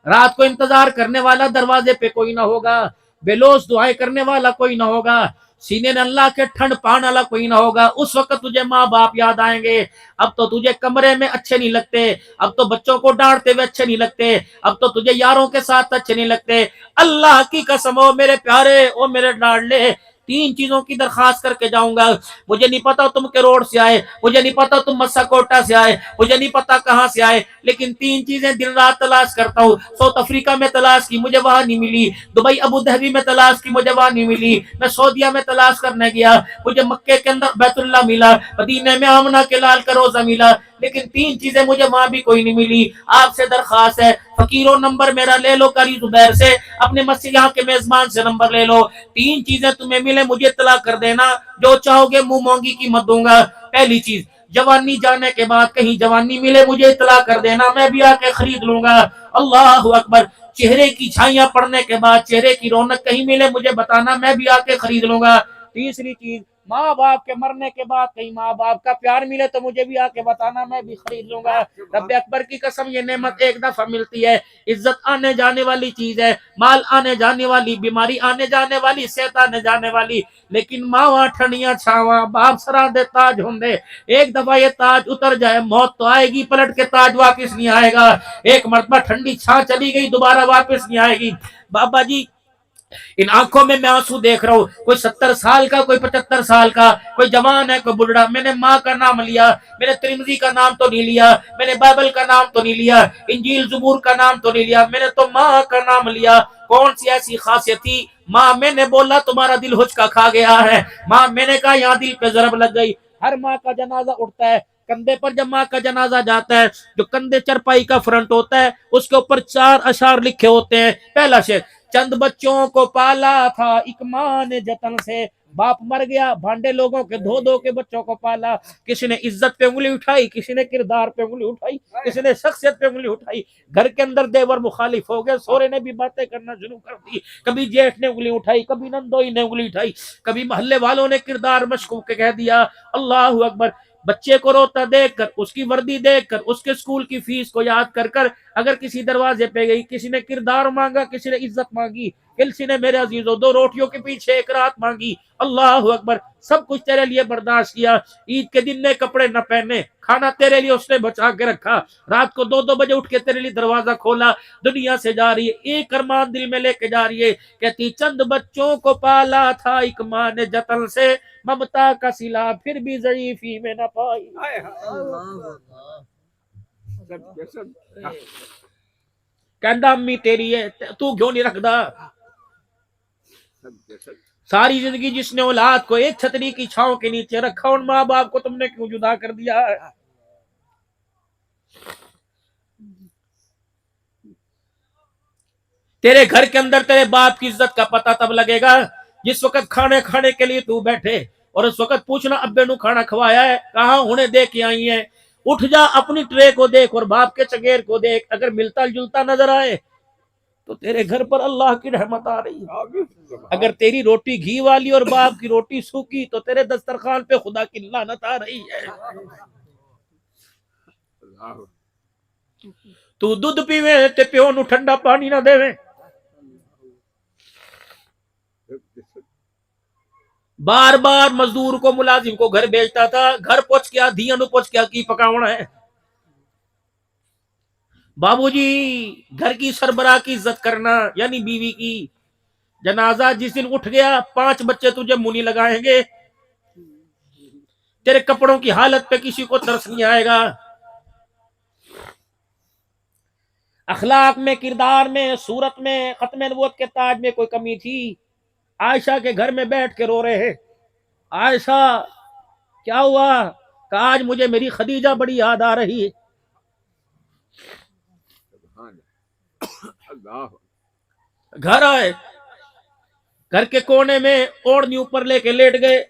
رات کو انتظار کرنے والا دروازے پہ کوئی نہ ہوگا, بے لوث دعائیں کرنے والا کوئی نہ ہوگا, سینے نے اللہ کے ٹھنڈ پانے والا کوئی نہ ہوگا, اس وقت تجھے ماں باپ یاد آئیں گے. اب تو تجھے کمرے میں اچھے نہیں لگتے, اب تو بچوں کو ڈانٹتے ہوئے اچھے نہیں لگتے, اب تو تجھے یاروں کے ساتھ اچھے نہیں لگتے. اللہ کی قسم ہو میرے پیارے, او میرے لاڈلے, 3 چیزوں کی درخواست کر کے جاؤں گا. مجھے نہیں پتا تم کے روڈ سے آئے, مجھے نہیں پتا تم مسا کوٹا سے آئے, مجھے نہیں پتا کہاں سے آئے, لیکن 3 چیزیں دن رات تلاش کرتا ہوں. ساؤتھ افریقہ میں تلاش کی, مجھے وہاں نہیں ملی. دبئی ابو دھابی میں تلاش کی, مجھے وہاں نہیں ملی. میں سعودیہ میں تلاش کرنے گیا, مجھے مکے کے اندر بیت اللہ ملا, مدینے میں آمنہ کے لال کا روزہ ملا, لیکن 3 چیزیں مجھے وہاں بھی کوئی نہیں ملی. آپ سے درخواست ہے, فقیروں نمبر میرا لے لو, قاری زبیر سے, اپنے مسجد یہاں کے میزبان سے نمبر لے لو. 3 چیزیں تمہیں ملے مجھے اطلاع کر دینا, جو چاہو گے منہ مانگی کی مت دوں گا. پہلی چیز, جوانی جانے کے بعد کہیں جوانی ملے مجھے اطلاع کر دینا, میں بھی آ کے خرید لوں گا. اللہ اکبر. چہرے کی چھائیاں پڑنے کے بعد چہرے کی رونق کہیں ملے مجھے بتانا, میں بھی آ کے خرید لوں گا. تیسری چیز, ماں باپ کے مرنے کے بعد کہیں ماں باپ کا پیار ملے تو مجھے بھی آ کے بتانا, میں بھی خرید لوں گا. رب اکبر کی قسم, یہ نعمت ایک دفعہ ملتی ہے. عزت آنے جانے والی چیز ہے, مال آنے جانے والی, بیماری آنے جانے والی, صحت آنے جانے والی, لیکن ماواں ٹھنڈیاں چھاواں, باپ سراں دے تاج ہوندے. ایک دفعہ یہ تاج اتر جائے موت تو آئے گی, پلٹ کے تاج واپس نہیں آئے گا. ایک مرتبہ ٹھنڈی چھاں چلی گئی دوبارہ واپس نہیں آئے گی. بابا جی, ان آنکھوں میں آنسو دیکھ رہا ہوں, کوئی 70 سال کا, کوئی 75 سال کا, کوئی جوان ہے, کوئی بڑھڑا. میں نے ماں کا نام لیا, میں نے ترمذی کا نام تو نہیں لیا, میں نے بائبل کا نام تو نہیں لیا, انجیل زبور کا نام تو نہیں لیا, میں نے تو ماں کا نام لیا. کون سی ایسی خاصیت تھی ماں؟ میں نے بولا تمہارا دل ہچکا کھا گیا ہے. ماں, میں نے کہا یہاں دل پہ ضرب لگ گئی. ہر ماں کا جنازہ اٹھتا ہے کندھے پر, جب ماں کا جنازہ جاتا ہے جو کندھے چرپائی کا فرنٹ ہوتا ہے اس کے اوپر 4 اشعار لکھے ہوتے ہیں. پہلا شعر, چند بچوں کو پالا تھا ایک ماں نے جتن سے, باپ مر گیا, بھانڈے لوگوں کے دھو دھو کے بچوں کو پالا. کسی نے عزت پہ انگلی اٹھائی, کسی نے کردار پہ انگلی اٹھائی, کسی نے شخصیت پہ انگلی اٹھائی. گھر کے اندر دیور مخالف ہو گئے, سورے نے بھی باتیں کرنا شروع کر دی. کبھی جیٹھ نے انگلی اٹھائی, کبھی نندوئی نے انگلی اٹھائی, کبھی محلے والوں نے کردار مشکوک کہہ دیا. اللہ اکبر. بچے کو روتا دیکھ کر, اس کی وردی دیکھ کر, اس کے اسکول کی فیس کو یاد کر کر اگر کسی دروازے پہ گئی، کسی نے کردار مانگا، کسی نے عزت مانگی، کسی نے میرے عزیزوں 2 روٹیوں کے پیچھے 1 رات مانگی، اللہ اکبر، سب کچھ تیرے لیے برداشت کیا۔ عید کے دن نئے کپڑے نہ پہنے، کھانا تیرے لیے اس نے بچا کے رکھا، رات کو 2 بجے اٹھ کے تیرے لیے دروازہ کھولا، دنیا سے جا رہی ہے، ایک ارمان دل میں لے کے جا رہی ہے، کہتی چند بچوں کو پالا تھا ایک ماں نے جتن سے، ممتا کا صلہ پھر بھی ضعیفی میں نہ پائی۔ کہندا امی تیری ہے، تو کیوں نہیں رکھدا؟ ساری زندگی جس نے اولاد کو ایک چھتری کی چھاؤں کے نیچے رکھا، ان ماں باپ کو تم نے کیوں جدا کر دیا ہے؟ تیرے گھر کے اندر تیرے باپ کی عزت کا پتہ تب لگے گا جس وقت کھانے کے لیے تو بیٹھے اور اس وقت پوچھنا ابے نو کھانا کھوایا ہے، کہاں ہونے دے کے آئی ہیں؟ اٹھ جا، اپنی ٹرے کو دیکھ اور باپ کے چنگیر کو دیکھ، اگر ملتا جلتا نظر آئے تو تیرے گھر پر اللہ کی رحمت آ رہی ہے۔ اگر تیری روٹی گھی والی اور باپ کی روٹی سوکھی تو تیرے دسترخوان پہ خدا کی لعنت آ رہی ہے۔ تو دودھ پیوے تے پیو نو ٹھنڈا پانی نہ دے، بار بار مزدور کو ملازم کو گھر بھیجتا تھا، گھر پہنچ کیا دھیاں نو پہنچ کیا کی پکاونا ہے۔ بابو جی گھر کی سربراہ کی عزت کرنا، یعنی بیوی کی۔ جنازہ جس دن اٹھ گیا 5 بچے تجھے منہ نہیں لگائیں گے، تیرے کپڑوں کی حالت پہ کسی کو ترس نہیں آئے گا۔ اخلاق میں، کردار میں، صورت میں، ختم نبوت کے تاج میں کوئی کمی تھی؟ عائشہ کے گھر میں بیٹھ کے رو رہے ہیں، عائشہ کیا ہوا؟ کہ آج مجھے میری خدیجہ بڑی یاد آ رہی ہے۔ گھر آئے، گھر کے کونے میں اوڑھنی اوپر لے کے لیٹ گئے،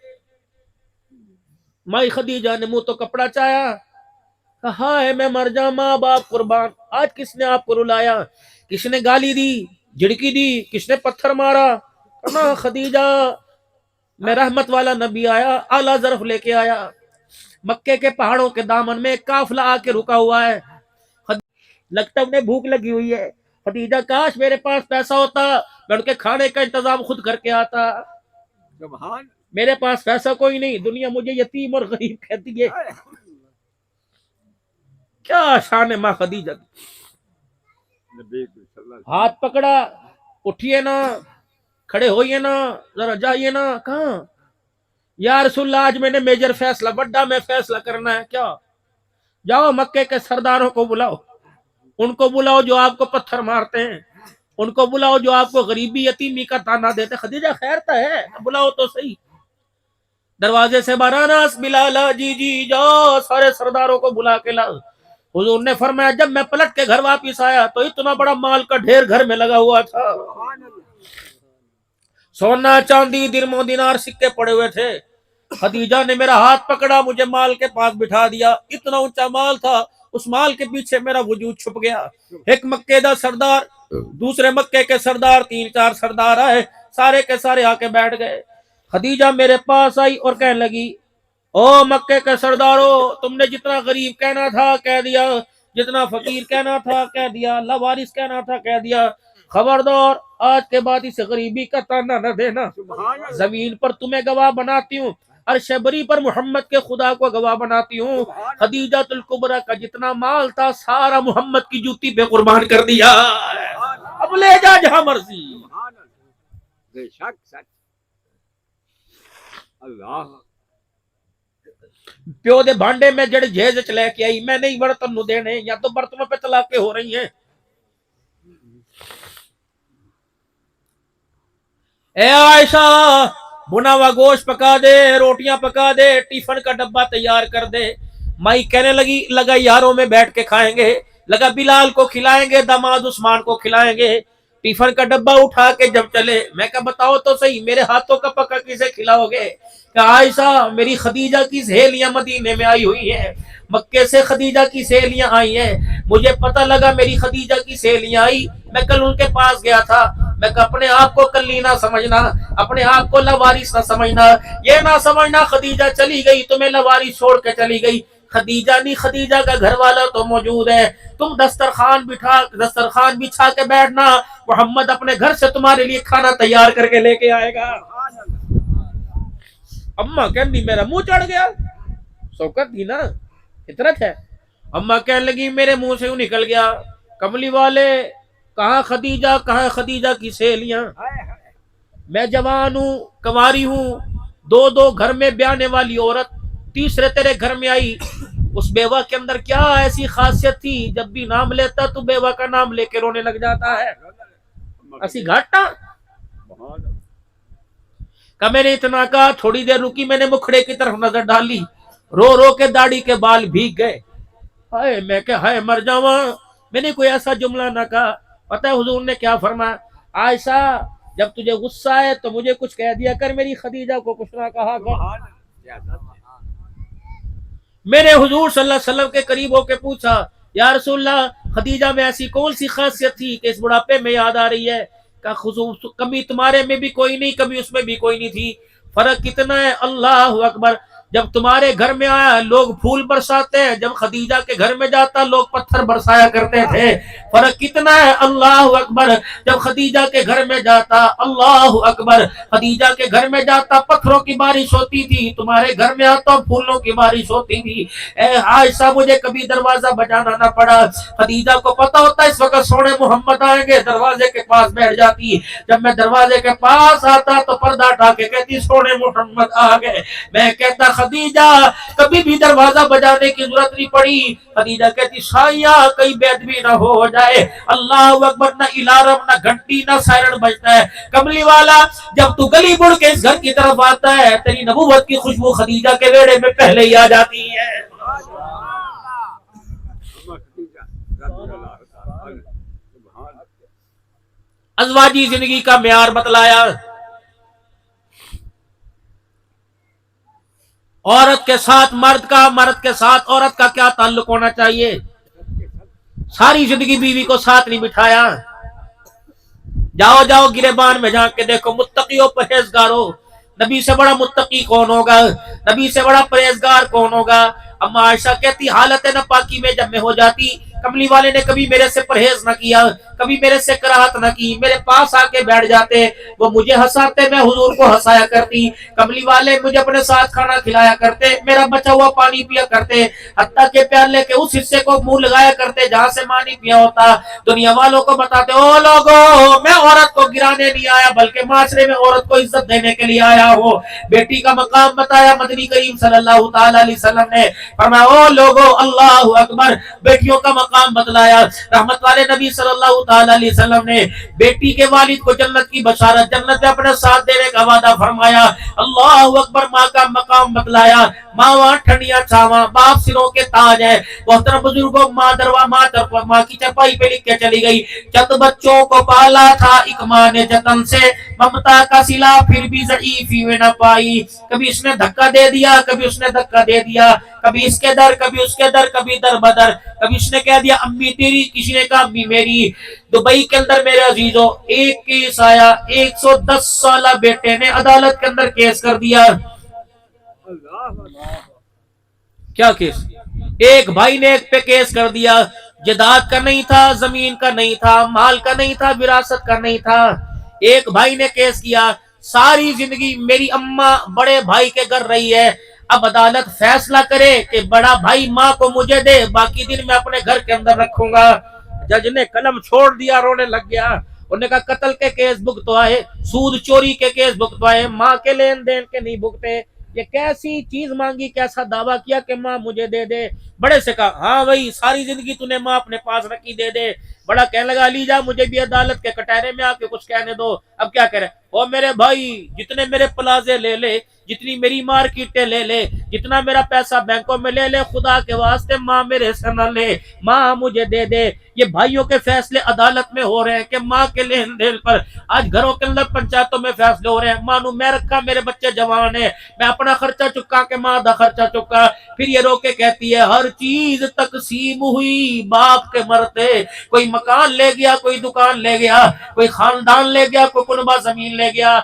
مائی خدیجہ نے منہ تو کپڑا چایا، کہا ہے میں مر جاؤں ماں باپ قربان، آج کس نے آپ کو رلایا؟ کس نے گالی دی، جھڑکی دی، کس نے پتھر مارا؟ کہا خدیجہ میں رحمت والا نبی آیا، اعلیٰ ظرف لے کے آیا، مکے کے پہاڑوں کے دامن میں ایک قافلہ آ کے رکا ہوا ہے، لگتا انہیں بھوک لگی ہوئی ہے۔ خدیجہ کاش میرے پاس پیسہ ہوتا، میں ان کے کھانے کا انتظام خود کر کے آتا، میرے پاس پیسہ کوئی نہیں، دنیا مجھے یتیم اور غریب کہتی ہے۔ کیا شان ہے ماں خدیجہ کی۔ ہاتھ پکڑا، اٹھیے نا، کھڑے ہوئیے نا، ذرا جائیے نا۔ کہاں؟ یا رسول اللہ آج میں نے میجر فیصلہ، بڑا میں فیصلہ کرنا ہے۔ کیا؟ جاؤ مکے کے سرداروں کو بلاؤ، ان کو بلاؤ جو آپ کو پتھر مارتے ہیں، ان کو بلاؤ جو آپ کو غریبی یتیمی کا تانا دیتے۔ خدیجہ خیر تو ہے، بلاؤ تو صحیح۔ دروازے سے باراناس بلالا جی جاؤ سارے سرداروں کو بلا کے لاؤ۔ حضور نے فرمایا جب میں پلٹ کے گھر واپس آیا تو اتنا بڑا مال کا ڈھیر گھر میں لگا ہوا تھا، سونا چاندی درم و دینار سکے پڑے ہوئے تھے۔ خدیجہ نے میرا ہاتھ پکڑا، مجھے مال کے پاس بٹھا دیا، اتنا اونچا مال تھا، اس مال کے پیچھے میرا وجود چھپ گیا۔ ایک مکے دا سردار، دوسرے مکے کے سردار، 3-4 سردار آئے، سارے کے سارے آ کے بیٹھ گئے۔ خدیجہ میرے پاس آئی اور کہنے لگی او مکے کے سردارو، تم نے جتنا غریب کہنا تھا کہہ دیا، جتنا فقیر کہنا تھا کہہ دیا، لاوارث کہنا تھا کہہ دیا، خبردار آج کے بعد اس غریبی کا تانا نہ دینا۔ زمین پر تمہیں گواہ بناتی ہوں، عرش بری پر محمد کے خدا کو گواہ بناتی ہوں، خدیجہ الکبریٰ کا جتنا مال تھا سارا محمد کی جوتی پہ قربان کر دیا، اب لے جا جہاں مرضی۔ بے شک سچ اللہ پیو دے بھانڈے میں جڑ جہیز چ لے کے آئی، میں نہیں برتن نو دینے، یا تو برتنوں پہ طلاقیں ہو رہی ہیں۔ اے عائشہ بنا ہوا گوشت پکا دے، روٹیاں پکا دے، ٹیفن کا ڈبہ تیار کر دے۔ مائی کہنے لگا یاروں میں بیٹھ کے کھائیں گے، لگا بلال کو کھلائیں گے، داماد عثمان کو کھلائیں گے۔ ٹیفن کا ڈبہ اٹھا کے جب چلے، میں کہا بتاؤ تو صحیح میرے ہاتھوں کا پکا کسے کھلاؤ گے؟ کہ عائشہ میری خدیجہ کی سہیلیاں مدینے میں آئی ہوئی ہیں، مکے سے خدیجہ کی سہیلیاں آئی ہیں، مجھے پتہ لگا میری خدیجہ کی سہیلیاں آئی، میں کل ان کے پاس گیا تھا، میں کہا اپنے آپ کو کلی نہ سمجھنا، اپنے آپ کو لوارث نہ سمجھنا، یہ نہ سمجھنا خدیجہ چلی گئی تمہیں لوارث چھوڑ کے چلی گئی، خدیجہ نہیں، خدیجہ کا گھر والا تو موجود ہے، تم دسترخوان بچھا کے بیٹھنا، محمد اپنے گھر سے تمہارے لیے کھانا تیار کر کے لے کے آئے گا۔ اماں کہندی میرا منہ چڑھ گیا، شوکت تھی نا، فطرت ہے۔ اماں کہنے لگی میرے منہ سے نکل گیا، کملی والے کہاں خدیجہ کی سہیلیاں، میں جوان ہوں، کنواری ہوں، دو گھر میں بیانے والی عورت، تیسرے تیرے گھر میں آئی، اس بیوہ کے اندر کیا ایسی خاصیت تھی جب بھی نام لیتا تو بیوہ کا نام لے کے رونے لگ جاتا ہے؟ اسی گھاٹا کہ میں نے اتنا کہا، تھوڑی دیر رکی، میں نے مکھڑے کی طرف نظر ڈالی، رو رو کے داڑھی کے بال بھیگ گئے، ہائے میں کہ ہائے مر جاواں، میں نے کوئی ایسا جملہ نہ کہا۔ پتہ ہے حضور نے کیا فرمایا؟ عائشہ جب تجھے غصہ ہے تو مجھے کچھ کہہ دیا کر، میری خدیجہ کو کچھ نہ کہا کر۔ میں نے حضور صلی اللہ علیہ وسلم کے قریب ہو کے پوچھا، یا رسول اللہ خدیجہ میں ایسی کون سی خاصیت تھی کہ اس بڑھاپے میں یاد آ رہی ہے؟ کہ کبھی تمہارے میں بھی کوئی نہیں، کبھی اس میں بھی کوئی نہیں تھی، فرق کتنا ہے، اللہ اکبر، جب تمہارے گھر میں آیا لوگ پھول برساتے ہیں، جب خدیجہ کے گھر میں جاتا لوگ پتھر برسایا کرتے تھے، فرق کتنا ہے، اللہ اکبر، جب خدیجہ کے گھر میں جاتا، اللہ اکبر، خدیجہ کے گھر میں جاتا پتھروں کی بارش ہوتی تھی، تمہارے گھر میں آتا پھولوں کی بارش ہوتی تھی۔ اے عائشہ مجھے کبھی دروازہ بجانا نہ پڑا، خدیجہ کو پتا ہوتا اس وقت سونے محمد آئیں گے، دروازے کے پاس بیٹھ جاتی، جب میں دروازے کے پاس آتا تو پردہ اٹھا کے کہتی سونے محمد آ گئے، میں کہتا خدیجہ کبھی بھی دروازہ بجانے کی ضرورت نہیں پڑی، خدیجہ کہتی شایا کئی بے ادبی نہ ہو جائے، اللہ اکبر، نہ الارم نہ گھنٹی نہ سائرن بجتا ہے، کملی والا جب تو گلی بڑھ کے اس گھر کی طرف آتا ہے تیری نبوت کی خوشبو خدیجہ کے بیڑے میں پہلے ہی آ جاتی ہے۔ ازواجی زندگی کا معیار بتلایا، عورت کے ساتھ مرد کا، مرد کے ساتھ عورت کا کیا تعلق ہونا چاہیے، ساری زندگی بیوی کو ساتھ نہیں بٹھایا۔ جاؤ گریبان میں جا کے دیکھو، متقیوں پرہیزگارو، نبی سے بڑا متقی کون ہوگا، نبی سے بڑا پرہیزگار کون ہوگا؟ اما عائشہ کہتی حالت نپاکی میں جب میں ہو جاتی، کملی والے نے کبھی میرے سے پرہیز نہ کیا، کبھی میرے سے کراہت نہ کی، میرے پاس آ کے بیٹھ جاتے، وہ مجھے ہنساتے، میں حضور کو ہنسایا کرتی، کملی والے مجھے اپنے ساتھ کھانا کھلایا کرتے، میرا بچا ہوا پانی پیا کرتے، حتیٰ کہ پیالے کے اس حصے کو منہ لگایا کرتے جہاں سے پانی پیا ہوتا، دنیا والوں کو بتاتے او لوگو میں عورت کو گرانے نہیں آیا بلکہ معاشرے میں عورت کو عزت دینے کے لیے آیا ہوں۔ بیٹی کا مقام بتایا مدنی کریم صلی اللہ تعالی علیہ وسلم نے، فرمایا او لوگو اللہ اکبر، بیٹیوں کا مقام بتلایا، رحمت والے نبی صلی اللہ تعالی علیہ وسلم نے بیٹی کے والد کو جنت کی بشارت، جنت میں اپنے ساتھ دینے کا وعدہ فرمایا، اللہ اکبر، ماں کا مقام بتلایا، ماں وہاں ٹھنڈیاں چھاواں، باپ سروں کے تاج ہے، محترم بزرگوں، ماں کی چرپائی پہ لکھ کے چلی گئی، چند بچوں کو پالا تھا ایک ماں نے جتن سے، ممتا کا سلا پھر بھی ضعیفی میں نہ پائی، کبھی اس نے دھکا دے دیا، کبھی اس نے دھکا دے دیا، کبھی اس کے در کبھی اس کے در، کبھی در بدر، کبھی اس نے کہہ دیا امی تیری، کسی نے کہا امی میری۔ دبئی کے اندر میرے عزیزوں ایک کیس آیا، 110 سالہ بیٹے نے عدالت کے اندر کیس کر دیا۔ کیا کیس؟ ایک بھائی نے ایک پہ کیس کر دیا، جائیداد کا نہیں تھا، زمین کا نہیں تھا، مال کا نہیں تھا، وراثت کا نہیں تھا، ایک بھائی نے کیس کیا، ساری زندگی میری اماں بڑے بھائی کے گھر رہی ہے، اب عدالت فیصلہ کرے کہ بڑا بھائی ماں کو مجھے دے، باقی دن میں اپنے گھر کے اندر رکھوں گا۔ جج نے قلم چھوڑ دیا، رونے لگ گیا، انہوں نے کہا قتل کے کیس بھگتوائے، سود چوری کے کیس بھگتوائے، ماں کے لین دین کے نہیں بھگتے، یہ کیسی چیز مانگی، کیسا دعویٰ کیا کہ ماں مجھے دے دے؟ بڑے سے کہا ہاں بھائی ساری زندگی تو نے ماں اپنے پاس رکھی، دے دے۔ بڑا کہنے لگا علی جا مجھے بھی عدالت کے کٹہرے میں آ کے کچھ کہنے دو۔ اب کیا کہہ رہے او میرے بھائی، جتنے میرے پلازے لے لے، جتنی میری مارکیٹیں لے لے، جتنا میرا پیسہ بینکوں میں لے لے، خدا کے واسطے ماں میرے سے نہ لے، ماں مجھے دے دے۔ یہ بھائیوں کے فیصلے عدالت میں ہو رہے ہیں کہ ماں کے لین دین پر، آج گھروں کے اندر پنچایتوں میں فیصلے ہو رہے ہیں، ماں نو میں رکھا، میرے بچے جوان ہیں، میں اپنا خرچہ چکا کہ ماں دا خرچہ چکا۔ پھر یہ رو کے کہتی ہے ہر چیز تقسیم ہوئی باپ کے مرتے، کوئی مکان لے گیا، کوئی دکان لے گیا، کوئی خاندان لے گیا، کوئی کنبہ زمین لے گیا۔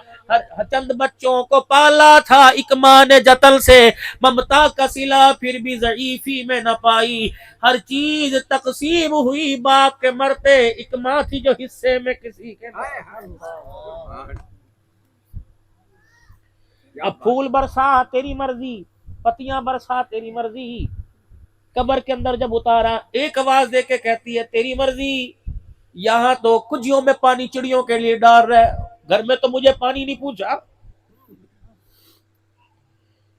چند بچوں کو پالا تھا ایک ماں نے جتن سے، ممتا کا صلہ پھر بھی ضعیفی میں نہ پائی، ہر چیز تقسیم ہوئی باپ کے مرتے، ایک ماں تھی جو حصے میں کسی کے نہ۔ اب پھول برسا تیری مرضی، پتیاں برسا تیری مرضی، قبر کے اندر جب اتارا ایک آواز دے کے کہتی ہے تیری مرضی، یہاں تو کجیوں میں پانی چڑیوں کے لیے ڈال رہا ہے، گھر میں تو مجھے پانی نہیں پوچھا،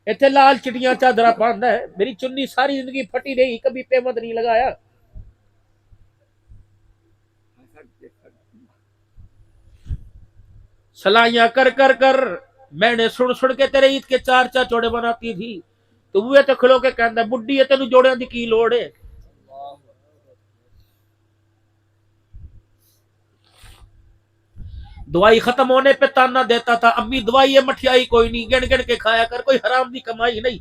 اتنے لال چڑیاں چادرا باندھا ہے، میری چنی ساری زندگی پھٹی رہی، کبھی پیمند نہیں لگایا۔ سلائیاں کر کر کر میں نے سن سن کے تیرے عید کے چار چار جوڑے بناتی تھی، تو وہ تو کھلو کے کہندا بڈھی ہے تینوں جوڑیاں دی کی لوڑ ہے۔ دوائی ختم ہونے پہ تانا دیتا تھا، امی دوائی ہے مٹھیائی کوئی نہیں، گن گن کے کھایا کر، کوئی حرام دی کمائی نہیں۔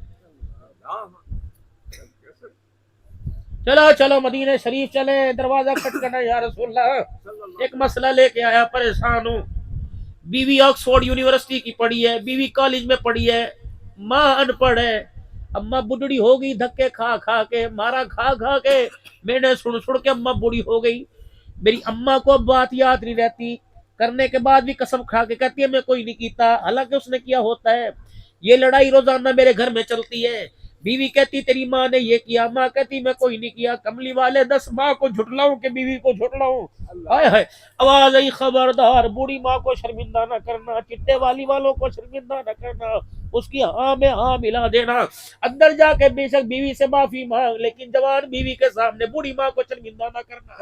چلو چلو مدینہ شریف چلے، دروازہ کھٹکنا یا رسول اللہ، ایک مسئلہ لے کے آیا، پریشان ہوں، بیوی آکسفورڈ یونیورسٹی کی پڑھی ہے، بیوی کالج میں پڑھی ہے، ماں ان پڑھ ہے، اماں بڈڑی ہو گئی، دھکے کھا کھا کے، مارا کھا کھا کے، میں نے سن سن کے اماں بوڑھی ہو گئی۔ میری اماں کو بات یاد نہیں رہتی، کرنے کے بعد بھی قسم کھا کے کہتی ہے میں کوئی نہیں کیتا، حالانکہ اس نے کیا ہوتا ہے۔ یہ لڑائی روزانہ میرے گھر میں چلتی ہے، بیوی کہتی تیری ماں نے یہ کیا، ماں کہتی میں کوئی نہیں کیا، کملی والے 10 ماں کو جھٹلاؤں کہ بیوی کو جھٹلاؤں، ہائے ہائے، آواز آئی خبردار، بوڑھی ماں کو شرمندہ نہ کرنا، چٹے والی والوں کو شرمندہ نہ کرنا، اس کی ہاں میں ہاں ملا دینا، اندر جا کے بے شک بیوی سے معافی مانگ، لیکن جوان بیوی کے سامنے بوڑھی ماں کو شرمندہ نہ کرنا۔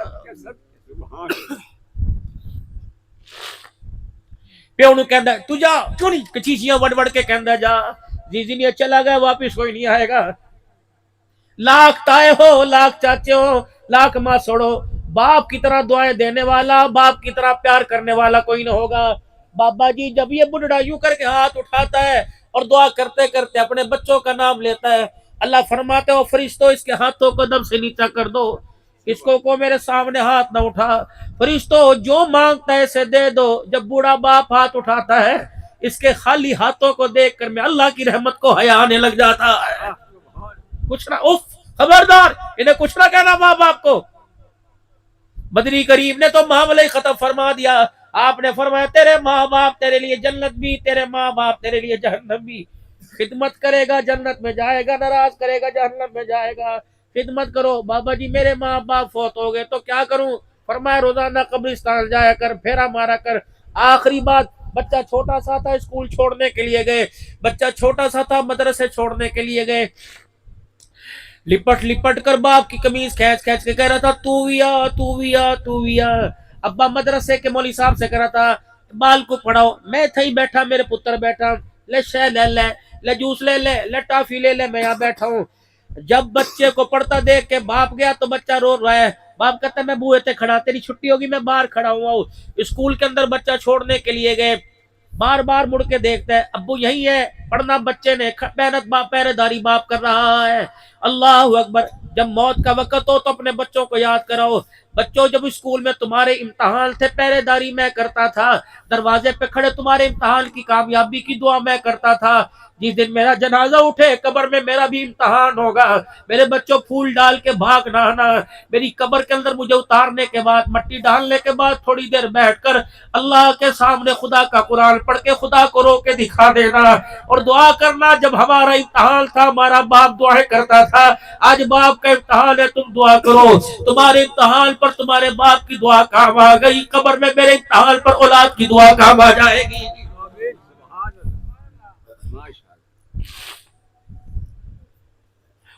پیو نو کہندا تو جا، کیوں نہیں کچیچیاں وڑ وڑ کے کہندا جا، جی جی چلا گیا واپس کوئی نہیں آئے گا، لاکھ تائے ہو، لاکھ چاچے ہو، لاکھ ماں سوڑو، باپ کی طرح دعائیں دینے والا، باپ کی طرح پیار کرنے والا کوئی نہ ہوگا۔ بابا جی جب یہ بڈھڑا یوں کر کے ہاتھ اٹھاتا ہے اور دعا کرتے کرتے اپنے بچوں کا نام لیتا ہے، اللہ فرماتے ہو فرشتوں اس کے ہاتھوں کو دم سے نیچا کر دو، اس کو میرے سامنے ہاتھ نہ اٹھا، فرشتوں جو مانگتا ہے اسے دے دو۔ جب بوڑھا باپ ہاتھ اٹھاتا ہے اس کے خالی ہاتھوں کو دیکھ کر میں اللہ کی رحمت کو حیا آنے لگ جاتا ہے۔ کچھ نہ اف، خبردار انہیں کچھ نہ کہنا ماں باپ کو۔ بدری کریم نے تو معاملہ ختم فرما دیا، آپ نے فرمایا تیرے ماں باپ تیرے لیے جنت بھی، تیرے ماں باپ تیرے لیے جہنم بھی، خدمت کرے گا جنت میں جائے گا، ناراض کرے گا جہنم میں جائے گا۔ خدمت کرو۔ بابا جی میرے ماں باپ فوت ہو گئے تو کیا کروں؟ فرمایا روزانہ قبرستان جایا کر، پھیرا مارا کر۔ آخری بات، بچہ چھوٹا سا تھا اسکول چھوڑنے کے لیے گئے، بچہ چھوٹا سا تھا مدرسے چھوڑنے کے لیے گئے، لپٹ لپٹ کر باپ کی قمیض کھینچ کھینچ کے کہہ رہا تھا تو بھی آ تو بھی آ تو بھی آ۔ ابا مدرسے کے مولوی صاحب سے کہہ رہا تھا بال کو پڑھاؤ، میں تھا ہی بیٹھا، میرے پتر بیٹھا، لے شے لے لے، لے جوس لے لے، لے ٹافی لے لے، میں یہاں بیٹھا ہوں۔ جب بچے کو پڑھتا دیکھ کے باپ گیا تو بچہ رو رہا ہے، باپ کہتا ہے میں بوئے تے کھڑا، تیری چھٹی ہوگی میں باہر کھڑا ہوا ہوں۔ اسکول کے اندر بچہ چھوڑنے کے لیے گئے، بار بار مڑ کے دیکھتا ہے ابو یہی ہے، پڑھنا بچے نے، محنت باپ پہرے داری باپ کر رہا ہے۔ اللہ اکبر۔ جب موت کا وقت ہو تو اپنے بچوں کو یاد کراؤ، بچوں جب اسکول میں تمہارے امتحان تھے پہرے داری میں کرتا تھا، دروازے پہ کھڑے تمہارے امتحان کی کامیابی کی دعا میں کرتا تھا، جس دن میرا جنازہ اٹھے قبر میں میرا بھی امتحان ہوگا، میرے بچوں پھول ڈال کے بھاگ نہ آنا، میری قبر کے اندر مجھے اتارنے کے بعد مٹی ڈالنے کے بعد تھوڑی دیر بیٹھ کر اللہ کے سامنے خدا کا قرآن پڑھ کے خدا کو رو کے دکھا دینا اور دعا کرنا۔ جب ہمارا امتحان تھا ہمارا باپ دعائیں کرتا تھا، آج باپ کا امتحان ہے تم دعا کرو، تمہارے امتحان پر تمہارے باپ کی دعا کام آ گئی، قبر میں میرے امتحان پر اولاد کی دعا کام آ جائے گی۔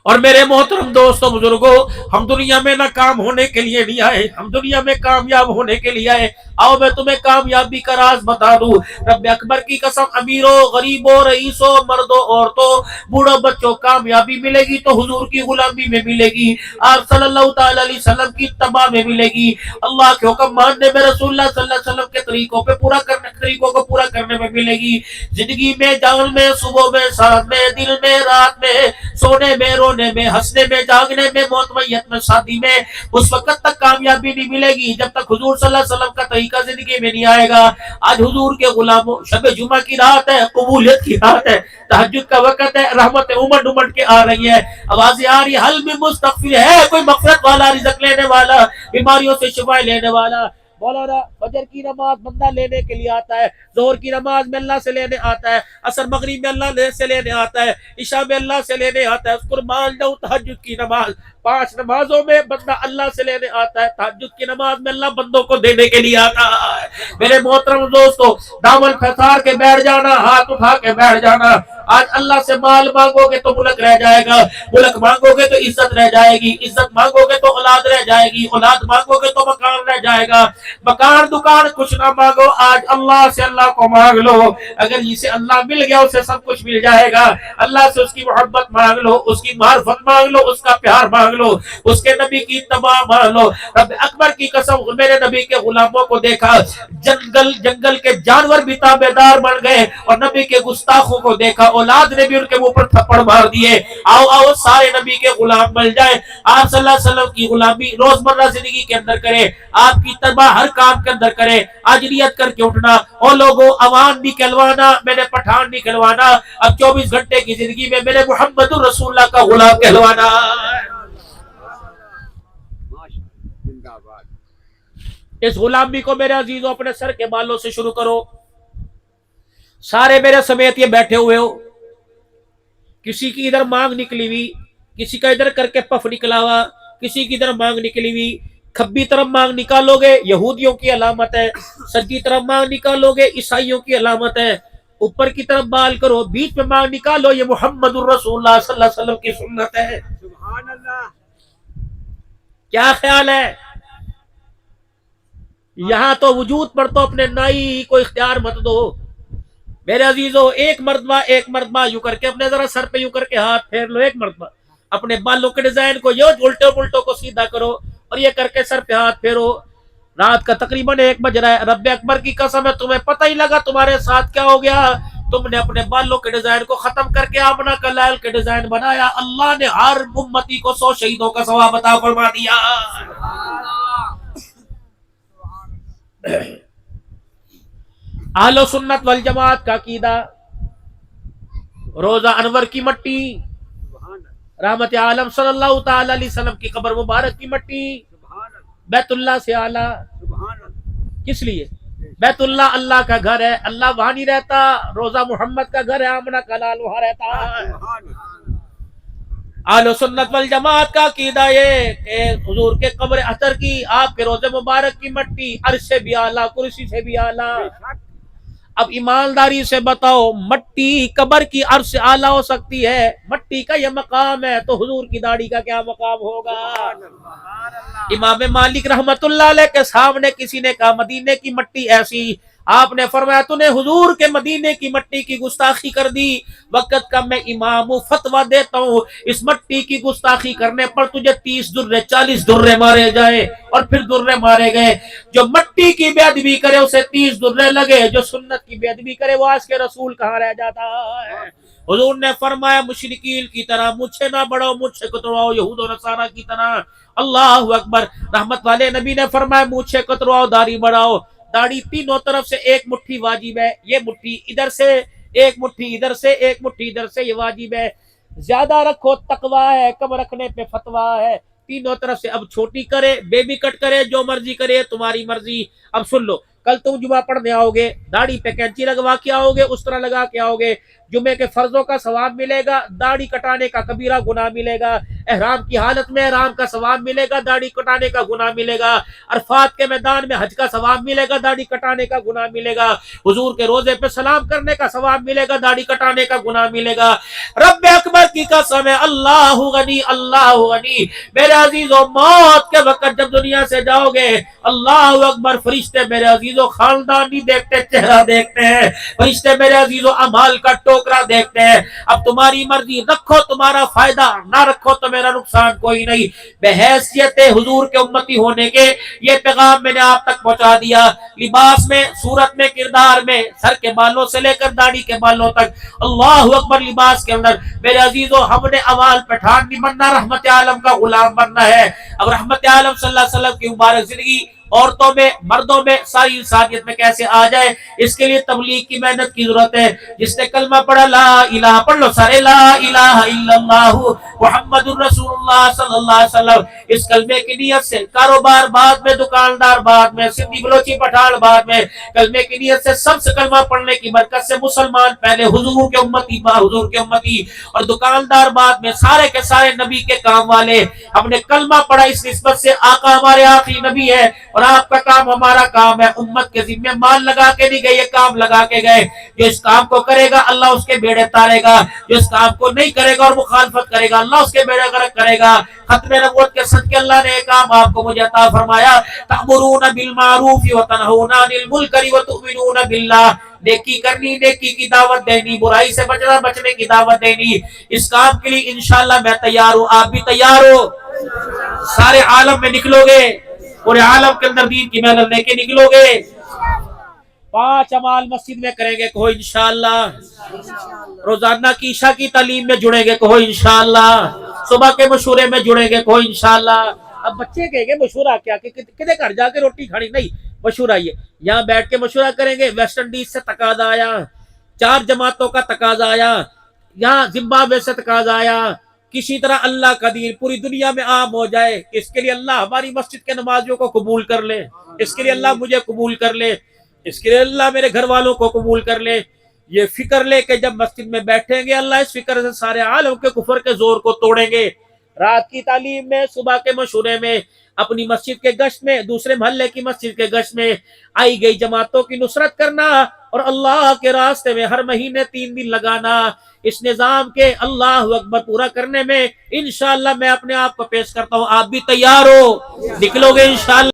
اور میرے محترم دوستوں بزرگوں، ہم دنیا میں ناکام ہونے کے لیے نہیں آئے، ہم دنیا میں کامیاب ہونے کے لیے آئے۔ آؤ میں تمہیں کامیابی کا راز بتا دوں، رب اکبر کی قسم، امیروں غریبوں رئیسوں مردوں عورتوں بوڑھوں بچوں، کامیابی ملے گی تو حضور کی غلامی میں ملے گی، آپ صلی اللہ تعالی علیہ وسلم کی اتباع میں ملے گی، اللہ کے حکم ماننے میں، رسول اللہ صلی اللہ علیہ وسلم کے طریقوں پہ پورا کرنے طریقوں کو پورا کرنے میں ملے گی. زندگی میں جان میں صبح میں شام میں دل میں رات میں سونے میں رونے میں ہنسنے میں جاگنے میں موت میت میں شادی میں اس وقت تک کامیابی نہیں ملے گی جب تک حضور صلی اللہ علیہ وسلم کا طریقہ زندگی میں نہیں آئے گا. آج حضور کے غلاموں شب جمعہ کی رات ہے, قبولیت کی رات ہے, تہجد کا وقت ہے, رحمتیں امڑ امڑ کے آ رہی ہیں, آوازیں آ رہی, حل میں مستغفر ہے کوئی مغفرت والا, رزق لینے والا, بیماریوں سے شفا لینے والا. مولانا فجر کی نماز بندہ لینے کے لیے آتا ہے, ظہر کی نماز میں اللہ سے لینے آتا ہے, عصر مغرب میں اللہ سے لینے آتا ہے, عشاء میں اللہ سے لینے آتا ہے. اس قربان جاؤں تہجد کی نماز 5 نمازوں میں بندہ اللہ سے لینے آتا ہے, تہجد کی نماز میں اللہ بندوں کو دینے کے لیے آتا ہے. میرے محترم دوستو, دامن پھیسار کے بیٹھ جانا, ہاتھ اٹھا کے بیٹھ جانا. آج اللہ سے مال مانگو گے تو ملک رہ جائے گا, ملک مانگو گے تو عزت رہ جائے گی, عزت مانگو گے تو اولاد رہ جائے گی, اولاد مانگو گے تو مکان رہ جائے گا. مکان دکان کچھ نہ مانگو, آج اللہ سے اللہ کو مانگ لو. اگر جسے اللہ مل گیا اسے سب کچھ مل جائے گا. اللہ سے اس کی محبت مانگ لو, اس کی معرفت مانگ لو, اس کا پیار مانگ لو, اس کے نبی کی اتباع مانگ لو. رب اکبر کی قسم, میرے نبی کے غلاموں کو دیکھا, جنگل کے جانور بھی تابعدار بن گئے, اور نبی کے گستاخوں کو دیکھا, اولاد نے بھی ان کے منہ پر تھپڑ مار دیے. آؤ آؤ سارے نبی کے غلام بن جائیں, آپ صلی اللہ علیہ وسلم کی غلامی روزمرہ زندگی کے اندر کریں, آپ کی اتباع ہر کام کے اندر کریں. آجریت کر کے اٹھنا, اور لوگوں عوام نہیں کہلوانا, میں نے پٹھان نہیں کہلوانا, اب 24 گھنٹے کی زندگی میں میرے محمد الرسول اللہ کا غلام کہلوانا. اس غلامی کو میرے عزیزوں اپنے سر کے بالوں سے شروع کرو. سارے میرے سمیت یہ بیٹھے ہوئے ہو, کسی کی ادھر مانگ نکلی ہوئی, کسی کا ادھر کر کے پف نکلا ہوا, کسی کی ادھر مانگ نکلی ہوئی. کھبی طرف مانگ نکالو گے یہودیوں کی علامت ہے, سجی طرف مانگ نکالو گے عیسائیوں کی علامت ہے. اوپر کی طرف بال کرو, بیچ میں مانگ نکالو, یہ محمد الرسول اللہ صلی اللہ علیہ وسلم کی سنت ہے. سبحان اللہ. کیا خیال ہے؟ یہاں تو وجود پر تو اپنے نائی کو اختیار مت دو. میرے عزیزو, ایک مرتبہ یوں کر کے اپنے ذرا سر پہ یوں کر کے ہاتھ پھیر لو. ایک مرتبہ اپنے بالوں کے ڈیزائن کو یہ الٹے پلٹوں کو سیدھا کرو, اور یہ کر کے سر پہ ہاتھ پھیرو. رات کا تقریباً 1 بج رہا ہے. رب اکبر کی قسم ہے تمہیں پتہ ہی لگا تمہارے ساتھ کیا ہو گیا. تم نے اپنے بالوں کے ڈیزائن کو ختم کر کے آمنہ کا لائل کے ڈیزائن بنایا. اللہ نے ہر امتی کو 100 شہیدوں کا ثواب عطا فرما دیا. اہل سنت والجماعت کا عقیدہ, روزہ انور کی مٹی, رحمت عالم صلی اللہ تعالی علیہ وسلم کی قبر مبارک کی مٹی, بیت اللہ سے اعلیٰ. کس لیے؟ بیت اللہ اللہ کا گھر ہے, اللہ وہاں نہیں رہتا. روزہ محمد کا گھر ہے, آمنہ کا لال وہاں رہتا ہے. اہل سنت والجماعت کا عقیدہ یہ کہ حضور کے قبر اطہر کی, آپ کے روزے مبارک کی مٹی عرش سے بھی اعلیٰ, کرسی سے بھی اعلیٰ. اب ایمانداری سے بتاؤ, مٹی قبر کی عرش سے اعلیٰ ہو سکتی ہے, مٹی کا یہ مقام ہے, تو حضور کی داڑھی کا کیا مقام ہوگا؟ امام مالک رحمت اللہ علیہ کے سامنے کسی نے کہا مدینے کی مٹی ایسی, آپ نے فرمایا تو نے حضور کے مدینے کی مٹی کی گستاخی کر دی. وقت کا میں امام ہوں, فتویٰ دیتا ہوں, اس مٹی کی گستاخی کرنے پر تجھے 30 درے 40 درے مارے جائے, اور پھر درے مارے گئے. جو مٹی کی بے ادبی کرے اسے 30 درے لگے, جو سنت کی بے ادبی کرے وہ آج کے رسول کہاں رہ جاتا ہے. حضور نے فرمایا مشرکین کی طرح مجھ سے نہ بڑھو, مجھ سے کترواؤ یہود و نصارہ کی طرح. اللہ اکبر. رحمت والے نبی نے فرمایا مجھ سے کترواؤ, داڑھی بڑھاؤ. داڑھی تینوں طرف سے 1 مٹھی واجب ہے, یہ مٹھی ادھر سے, 1 مٹھی ادھر سے, 1 مٹھی ادھر سے, یہ واجب ہے. زیادہ رکھو تقویٰ ہے, کم رکھنے پہ فتویٰ ہے. تینوں طرف سے. اب چھوٹی کرے, بیبی کٹ کرے, جو مرضی کرے, تمہاری مرضی. اب سن لو, کل تم جمعہ پڑھنے آؤ گے, داڑھی پہ کینچی لگوا کے آؤ گے, اس طرح لگا کے آؤ گے, جمعے کے فرضوں کا ثواب ملے گا, داڑھی کٹانے کا کبیرہ گناہ ملے گا. احرام کی حالت میں احرام کا ثواب ملے گا, داڑھی کٹانے کا گناہ ملے گا. عرفات کے میدان میں حج کا ثواب ملے گا, داڑھی کٹانے کا گناہ ملے گا. حضور کے روزے پہ سلام کرنے کا ثواب ملے گا, داڑھی کٹانے کا گناہ ملے گا. رب اکبر کی قسم ہے, اللہ غنی اللہ غنی. میرے عزیزو, موت کے وقت جب دنیا سے جاؤ گے, اللہ اکبر, فرشتے میرے عزیزو خاندان نہیں دیکھتے, چہرہ دیکھتے ہیں. فرشتے میرے عزیزو اعمال کا ٹوکرا ٹھکرا دیکھتے ہیں. اب تمہاری مرضی، رکھو تمہارا فائدہ، نہ رکھو تو میرا نقصان کوئی نہیں. بحیثیت حضور کے امتی ہونے کے یہ پیغام میں نے آپ تک پہنچا دیا. لباس میں، صورت میں، کردار میں، سر کے بالوں سے لے کر داڑھی کے بالوں تک، اللہ اکبر. لباس کے اندر میرے عزیزو ہم نے عوال پٹھان نہیں بننا، رحمت عالم کا غلام بننا ہے. اب رحمت عالم صلی اللہ علیہ وسلم کی مبارک زندگی عورتوں میں، مردوں میں، ساری انسانیت میں کیسے آ جائے، اس کے لیے تبلیغ کی محنت کی ضرورت ہے. جس نے کلمہ پڑھا لا الہ، پڑھ لو سارے لا الہ الا اللہ محمد الرسول اللہ صلی اللہ علیہ وسلم. اس کلمے کی نیت سے کاروبار بعد میں، دکاندار بعد میں، سندھی بلوچی پٹھان بعد میں، کلمے کی نیت سے سب سے کلمہ پڑھنے کی برکت سے مسلمان پہلے، حضور کے امتی با حضور کے امتی، اور دکاندار بعد میں، سارے کے سارے نبی کے کام والے. ہم نے کلمہ پڑھا اس نسبت سے آقا ہمارے آخری نبی ہے، اور آپ کا کام ہمارا کام ہے. امت کے ذمہ مال لگا کے نہیں گئے، یہ کام لگا کے گئے. جو اس کام کو کرے گا اللہ اس کے بیڑے تارے گا، جو اس کام کو نہیں کرے گا اور مخالفت کرے گا اللہ اس کے بیڑے غرق کرے گا. ختم نبوت کے صدقے اللہ نے ایک کام آپ کو مجھے عطا فرمایا، تأمرون بالمعروف وتنہون عن المنکر وتؤمنون باللہ. نیکی کرنی، نیکی کی دعوت دینی، برائی سے بچنا، بچنے کی دعوت دینی. اس کام کے لیے انشاءاللہ میں تیار ہوں، آپ بھی تیار ہو؟ سارے عالم میں نکلو گے، پورے عالم کے اندر دین کی محنت لے کے نکلو گے. 5 اعمال مسجد میں کریں گے، کہو انشاءاللہ. روزانہ کی عشاء کی تعلیم میں جڑیں گے، کہو انشاءاللہ. صبح کے مشورے میں جڑیں گے، کہو انشاءاللہ. اب بچے کہیں گے مشورہ کیا، کہ کدے گھر جا کے روٹی کھانی؟ نہیں، مشورہ یہ یہاں بیٹھ کے مشورہ کریں گے. ویسٹ انڈیز سے تقاضا آیا، 4 جماعتوں کا تقاضا آیا، یہاں زمبابوے سے تقاضا آیا، کسی طرح اللہ کا دین پوری دنیا میں عام ہو جائے. اس کے لیے اللہ ہماری مسجد کے نمازیوں کو قبول کر لے، اس کے لیے اللہ مجھے قبول کر لے، اس کے لیے اللہ میرے گھر والوں کو قبول کر لے. یہ فکر لے کہ جب مسجد میں بیٹھیں گے اللہ اس فکر سے سارے عالم کے کفر کے زور کو توڑیں گے. رات کی تعلیم میں، صبح کے مشورے میں، اپنی مسجد کے گشت میں، دوسرے محلے کی مسجد کے گشت میں آئی گئی جماعتوں کی نصرت کرنا، اور اللہ کے راستے میں ہر مہینے 3 دن لگانا. اس نظام کے اللہ اکبر پورا کرنے میں انشاءاللہ میں اپنے آپ کو پیش کرتا ہوں. آپ بھی تیار ہو؟ نکلو گے انشاءاللہ.